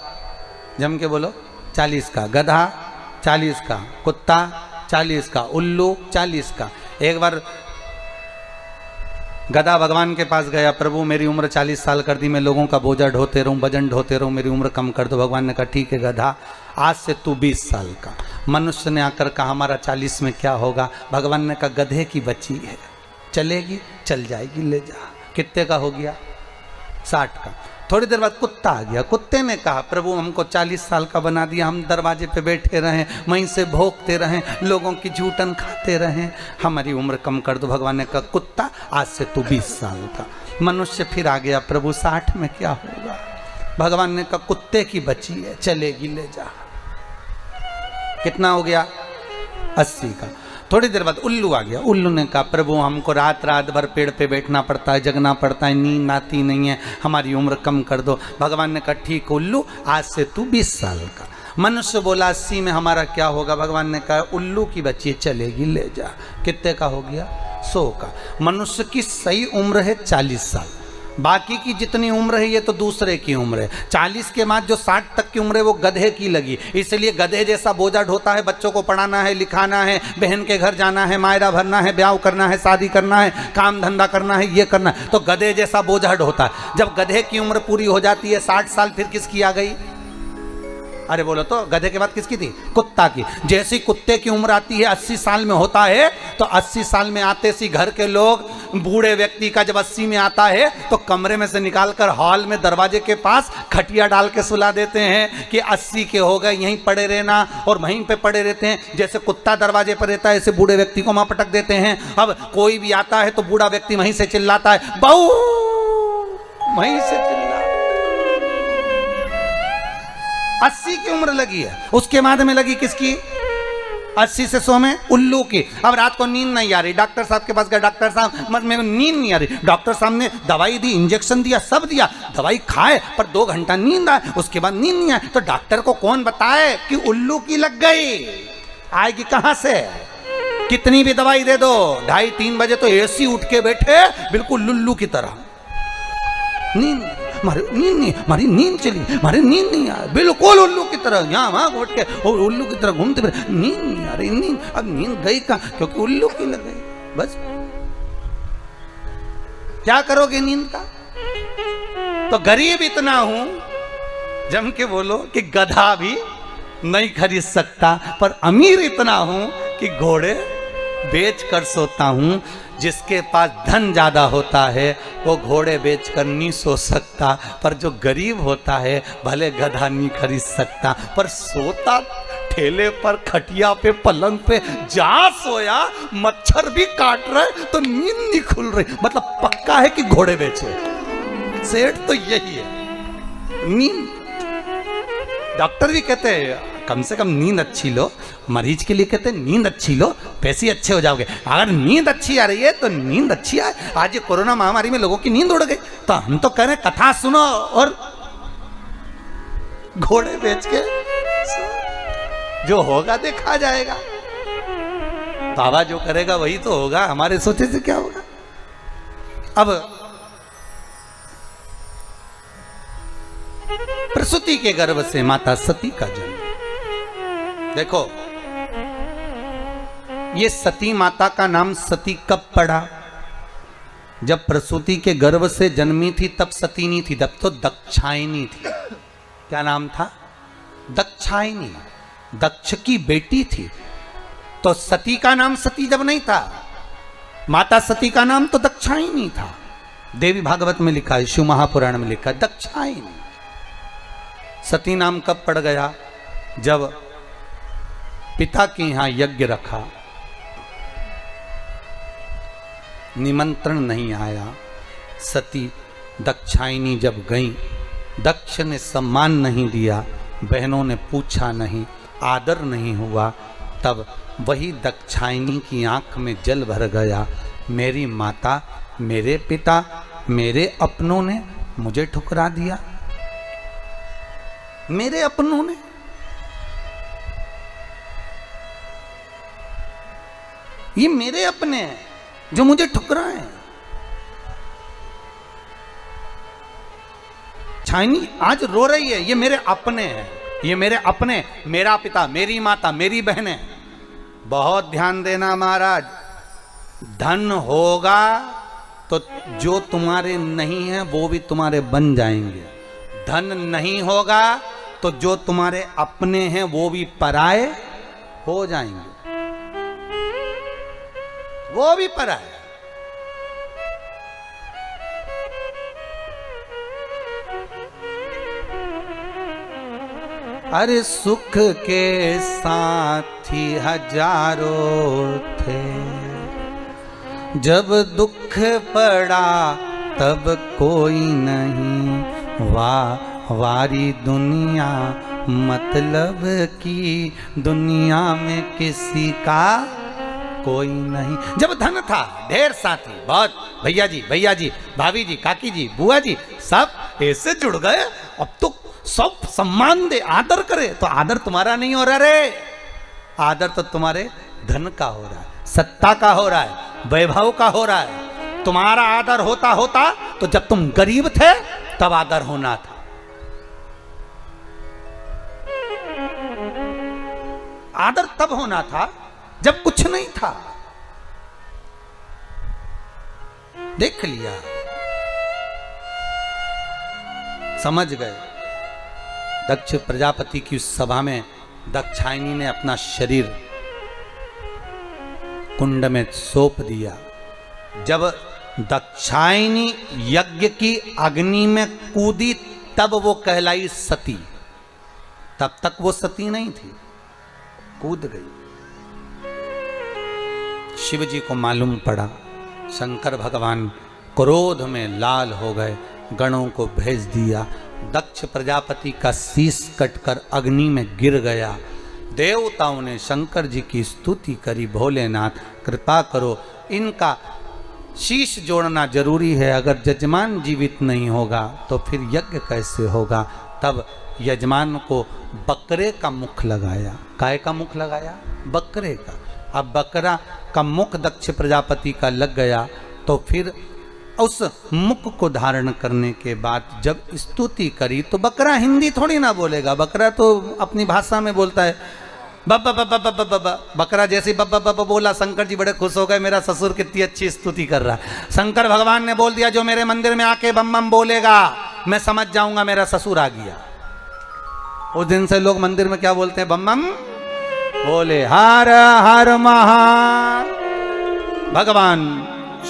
जम के बोलो, 40 का। गधा 40 का, कुत्ता 40 का, उल्लू 40 का। एक बार गधा भगवान के पास गया, प्रभु मेरी उम्र 40 साल कर दी, मैं लोगों का बोझा ढोते रहूं, वजन ढोते रहूं, मेरी उम्र कम कर दो। भगवान ने कहा ठीक है गधा, आज से तू 20 साल का। मनुष्य ने आकर कहा हमारा 40 में क्या होगा? भगवान ने कहा गधे की बच्ची है, चलेगी, चल जाएगी, ले जा। कितने का हो गया? 60 का। थोड़ी देर बाद कुत्ता आ गया, कुत्ते ने कहा प्रभु हमको 40 साल का बना दिया, हम दरवाजे पे बैठे रहें, वहीं से भौंकते रहें, लोगों की जूठन खाते रहें, हमारी उम्र कम कर दो। भगवान ने कहा कुत्ता आज से तू 20 साल का। मनुष्य फिर आ गया, प्रभु 60 में क्या होगा? भगवान ने कहा कुत्ते की बच्ची है, चलेगी, ले जा। कितना हो गया? 80 का। थोड़ी देर बाद उल्लू आ गया, उल्लू ने कहा प्रभु हमको रात रात भर पेड़ पे बैठना पड़ता है, जगना पड़ता है, नींद आती नहीं है, हमारी उम्र कम कर दो। भगवान ने कहा ठीक उल्लू, आज से तू 20 साल का। मनुष्य बोला 80 में हमारा क्या होगा? भगवान ने कहा उल्लू की बच्ची चलेगी, ले जा। कितने का हो गया? 100 का। मनुष्य की सही उम्र है 40 साल, बाकी की जितनी उम्र है ये तो दूसरे की उम्र है। 40 के बाद जो 60 तक की उम्र है वो गधे की लगी, इसलिए गधे जैसा बोझा ढोता है, बच्चों को पढ़ाना है, लिखाना है, बहन के घर जाना है, मायरा भरना है, ब्याह करना है, शादी करना है, काम धंधा करना है, ये करना है, तो गधे जैसा बोझा ढोता है। जब गधे की उम्र पूरी हो जाती है 60 साल, फिर किसकी आ गई? अरे बोलो तो, गधे के बाद किसकी थी? कुत्ता की। जैसी कुत्ते की उम्र आती है 80 साल में होता है, तो 80 साल में आते सी घर के लोग बूढ़े व्यक्ति का जब 80 में आता है तो कमरे में से निकालकर हॉल में दरवाजे के पास खटिया डाल के सुला देते हैं कि 80 के हो गए, यहीं पड़े रहना, और वहीं पे पड़े रहते हैं। जैसे कुत्ता दरवाजे पर रहता है ऐसे बूढ़े व्यक्ति को वहां पटक देते हैं। अब कोई भी आता है तो बूढ़ा व्यक्ति वहीं से चिल्लाता है, बहू, वहीं से चिल्ला। 80 की उम्र लगी है, उसके बाद में लगी किसकी? 80 से 100 में उल्लू की। अब रात को नींद नहीं आ रही, डॉक्टर साहब के पास गया, डॉक्टर साहब मत मेरे को नींद नहीं आ रही। डॉक्टर साहब ने दवाई दी, इंजेक्शन दिया, सब दिया, दवाई खाए पर 2 घंटा नींद आए, उसके बाद नींद नहीं आए। तो डॉक्टर को कौन बताए कि उल्लू की लग गई? आएगी कहां से? कितनी भी दवाई दे दो, 2:30-3 बजे तो एसी उठ के बैठे बिल्कुल लुल्लू की तरह। नींद नहीं, हमारी नींद चली, हमारी नींद नहीं आ रही, बिल्कुल उल्लू की तरह यहाँ वहां उठ के और उल्लू की तरह घूमते फिर, नींद नहीं आ रही, नींद। अब नींद गई कहाँ? क्योंकि उल्लू की लग गई। बस क्या करोगे नींद का? तो गरीब इतना हूं, जम के बोलो, कि गधा भी नहीं खरीद सकता, पर अमीर इतना हूं कि घोड़े बेच कर सोता हूं। जिसके पास धन ज्यादा होता है वो घोड़े बेचकर नहीं सो सकता, पर जो गरीब होता है भले गधा नहीं खरीद सकता, पर सोता ठेले पर, खटिया पे, पलंग पे, जहां सोया मच्छर भी काट रहे तो नींद नहीं खुल रही, मतलब पक्का है कि घोड़े बेचे। सेठ तो यही है, नींद। डॉक्टर भी कहते हैं कम से कम नींद अच्छी लो, मरीज के लिए कहते हैं नींद अच्छी लो, पैसे अच्छे हो जाओगे। अगर नींद अच्छी आ रही है तो नींद अच्छी आए। आज ये कोरोना महामारी में लोगों की नींद उड़ गई, तो हम तो कह रहे हैं कथा सुनो और घोड़े बेच के, जो होगा देखा जाएगा। बाबा जो करेगा वही तो होगा, हमारे सोचे से क्या होगा। अब प्रसूति के गर्भ से माता सती का जन्म। देखो, ये सती माता का नाम सती कब पड़ा? जब प्रसूति के गर्भ से जन्मी थी तब सती नहीं थी, तब तो दक्षायनी थी। क्या नाम था? दक्षायनी, दक्ष की बेटी थी। तो सती का नाम सती जब नहीं था, माता सती का नाम तो दक्षायनी था। देवी भागवत में लिखा है, शिव महापुराण में लिखा है दक्षायनी। सती नाम कब पड़ गया? जब पिता के यहां यज्ञ रखा, निमंत्रण नहीं आया, सती दक्षायनी जब गई, दक्ष ने सम्मान नहीं दिया, बहनों ने पूछा नहीं, आदर नहीं हुआ, तब वही दक्षायनी की आंख में जल भर गया। मेरी माता, मेरे पिता, मेरे अपनों ने मुझे ठुकरा दिया। मेरे अपनों ने, ये मेरे अपने हैं जो मुझे ठुकराए। छायनी आज रो रही है, ये मेरे अपने हैं, ये मेरे अपने, मेरा पिता, मेरी माता, मेरी बहनें। बहुत ध्यान देना महाराज, धन होगा तो जो तुम्हारे नहीं है वो भी तुम्हारे बन जाएंगे। धन नहीं होगा तो जो तुम्हारे अपने हैं वो भी पराए हो जाएंगे, वो भी पराए। अरे सुख के साथी हजारों थे, जब दुख पड़ा तब कोई नहीं, वारी दुनिया मतलब की दुनिया में किसी का कोई नहीं। जब धन था, ढेर साथी, बहुत भैया जी, भाभी जी, काकी जी, बुआ जी, सब ऐसे जुड़ गए। अब तो सब सम्मान दे, आदर करे, तो आदर तुम्हारा नहीं हो रहा रे, आदर तो तुम्हारे धन का हो रहा है, सत्ता का हो रहा है, वैभव का हो रहा है। तुम्हारा आदर होता होता तो जब तुम गरीब थे तब आदर होना था। आदर तब होना था जब कुछ नहीं था। देख लिया, समझ गए। दक्ष प्रजापति की उस सभा में दाक्षायणी ने अपना शरीर कुंड में सौंप दिया। जब दाक्षायणी यज्ञ की अग्नि में कूदी तब वो कहलाई सती। तब तक वो सती नहीं थी, कूद गई। शिव जी को मालूम पड़ा, शंकर भगवान क्रोध में लाल हो गए, गणों को भेज दिया। दक्ष प्रजापति का शीश कटकर अग्नि में गिर गया। देवताओं ने शंकर जी की स्तुति करी, भोलेनाथ कृपा करो, इनका शीश जोड़ना जरूरी है, अगर यजमान जीवित नहीं होगा तो फिर यज्ञ कैसे होगा। तब यजमान को बकरे का मुख लगाया। काय का मुख लगाया? बकरे का। अब बकरा का मुख दक्ष प्रजापति का लग गया तो फिर उस मुख को धारण करने के बाद जब स्तुति करी तो बकरा हिंदी थोड़ी ना बोलेगा, बकरा तो अपनी भाषा में बोलता है। बब्बा बब्बा बब्बा बब्बा, बकरा जैसे बब्बा बब्बा बोला, शंकर जी बड़े खुश हो गए, मेरा ससुर कितनी अच्छी स्तुति कर रहा है। शंकर भगवान ने बोल दिया, जो मेरे मंदिर में आके बम बम बोलेगा मैं समझ जाऊंगा मेरा ससुर आ गया। उस दिन से लोग मंदिर में क्या बोलते हैं? बम बम बोले, हर हर महा। भगवान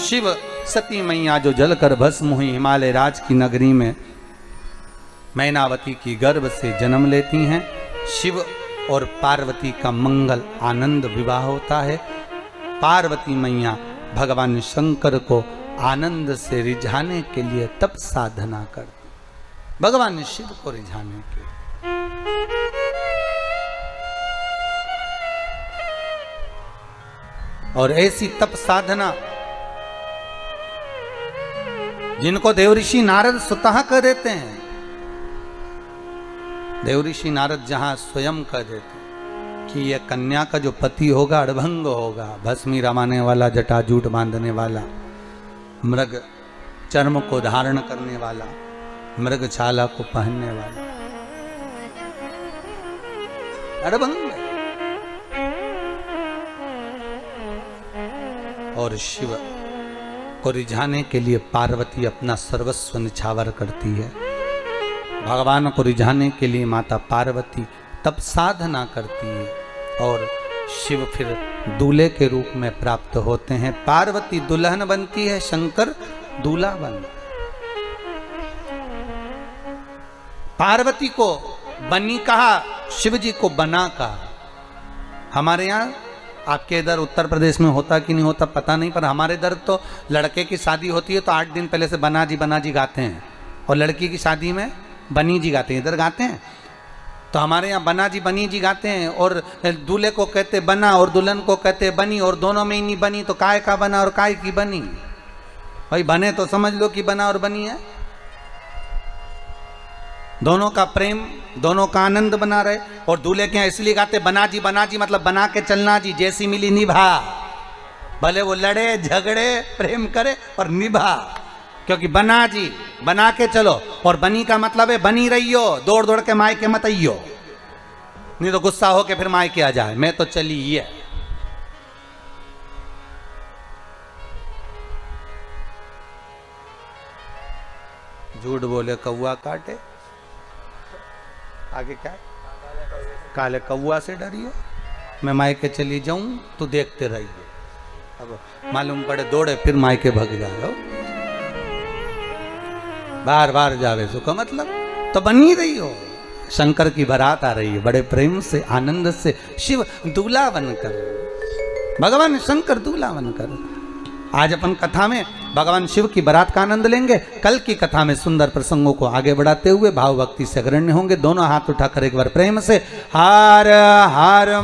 शिव सती मैया जो जलकर भस्म हुई हिमालय राज की नगरी में, मैनावती की गर्भ से जन्म लेती हैं। शिव और पार्वती का मंगल आनंद विवाह होता है। पार्वती मैया भगवान शंकर को आनंद से रिझाने के लिए तप साधना करती, भगवान शिव को रिझाने के लिए। और ऐसी तप साधना जिनको देवऋषि नारद स्वतः कर देते हैं। देवऋषि नारद जहां स्वयं कह देते हैं कि यह कन्या का जो पति होगा अड़भंग होगा, भस्मी रमाने वाला, जटाजूट बांधने वाला, मृग चर्म को धारण करने वाला, मृग छाला को पहनने वाला, अड़भंग। और शिव को रिझाने के लिए पार्वती अपना सर्वस्व निछावर करती है। भगवान को रिझाने के लिए माता पार्वती तप साधना करती है और शिव फिर दूल्हे के रूप में प्राप्त होते हैं। पार्वती दुल्हन बनती है, शंकर दूल्हा बनता है। पार्वती को बनी कहा, शिव जी को बना कहा। हमारे यहाँ, आपके इधर उत्तर प्रदेश में होता कि नहीं होता पता नहीं, पर हमारे इधर तो लड़के की शादी होती है तो 8 दिन पहले से बना जी गाते हैं, और लड़की की शादी में बनी जी गाते हैं। इधर गाते हैं तो हमारे यहाँ बनी जी गाते हैं, और दूल्हे को कहते बना और दुल्हन को कहते बनी, और दोनों में ही नहीं बनी तो काय का बना और काय की बनी। भाई बने तो समझ लो कि बना और बनी है। दोनों का प्रेम, दोनों का आनंद बना रहे। और दूल्हे के यहाँ इसलिए गाते बना जी मतलब बना के चलना जी, जैसी मिली निभा। भले वो लड़े झगड़े प्रेम करे और निभा, क्योंकि बना जी बना के चलो। और बनी का मतलब है बनी रहियो, दौड़ दौड़ के मायके मत आइयो, नहीं तो गुस्सा हो के फिर मायके आ जाए, मैं तो चली ये। झूठ बोले कौआ काटे, आगे क्या? काले कौआ से डरियो, मैं मायके चली जाऊं तो देखते रहिए। अब मालूम पड़े दौड़े फिर मायके भग जाओ, बार बार जावे सो का मतलब तो बनी रही हो। शंकर की बारात आ रही है, बड़े प्रेम से आनंद से शिव दूल्हा बनकर, भगवान शंकर दूल्हा बनकर। आज अपन कथा में भगवान शिव की बारात का आनंद लेंगे। कल की कथा में सुंदर प्रसंगों को आगे बढ़ाते हुए भाव भक्ति से अग्रण्य होंगे। दोनों हाथ उठाकर एक बार प्रेम से हर हर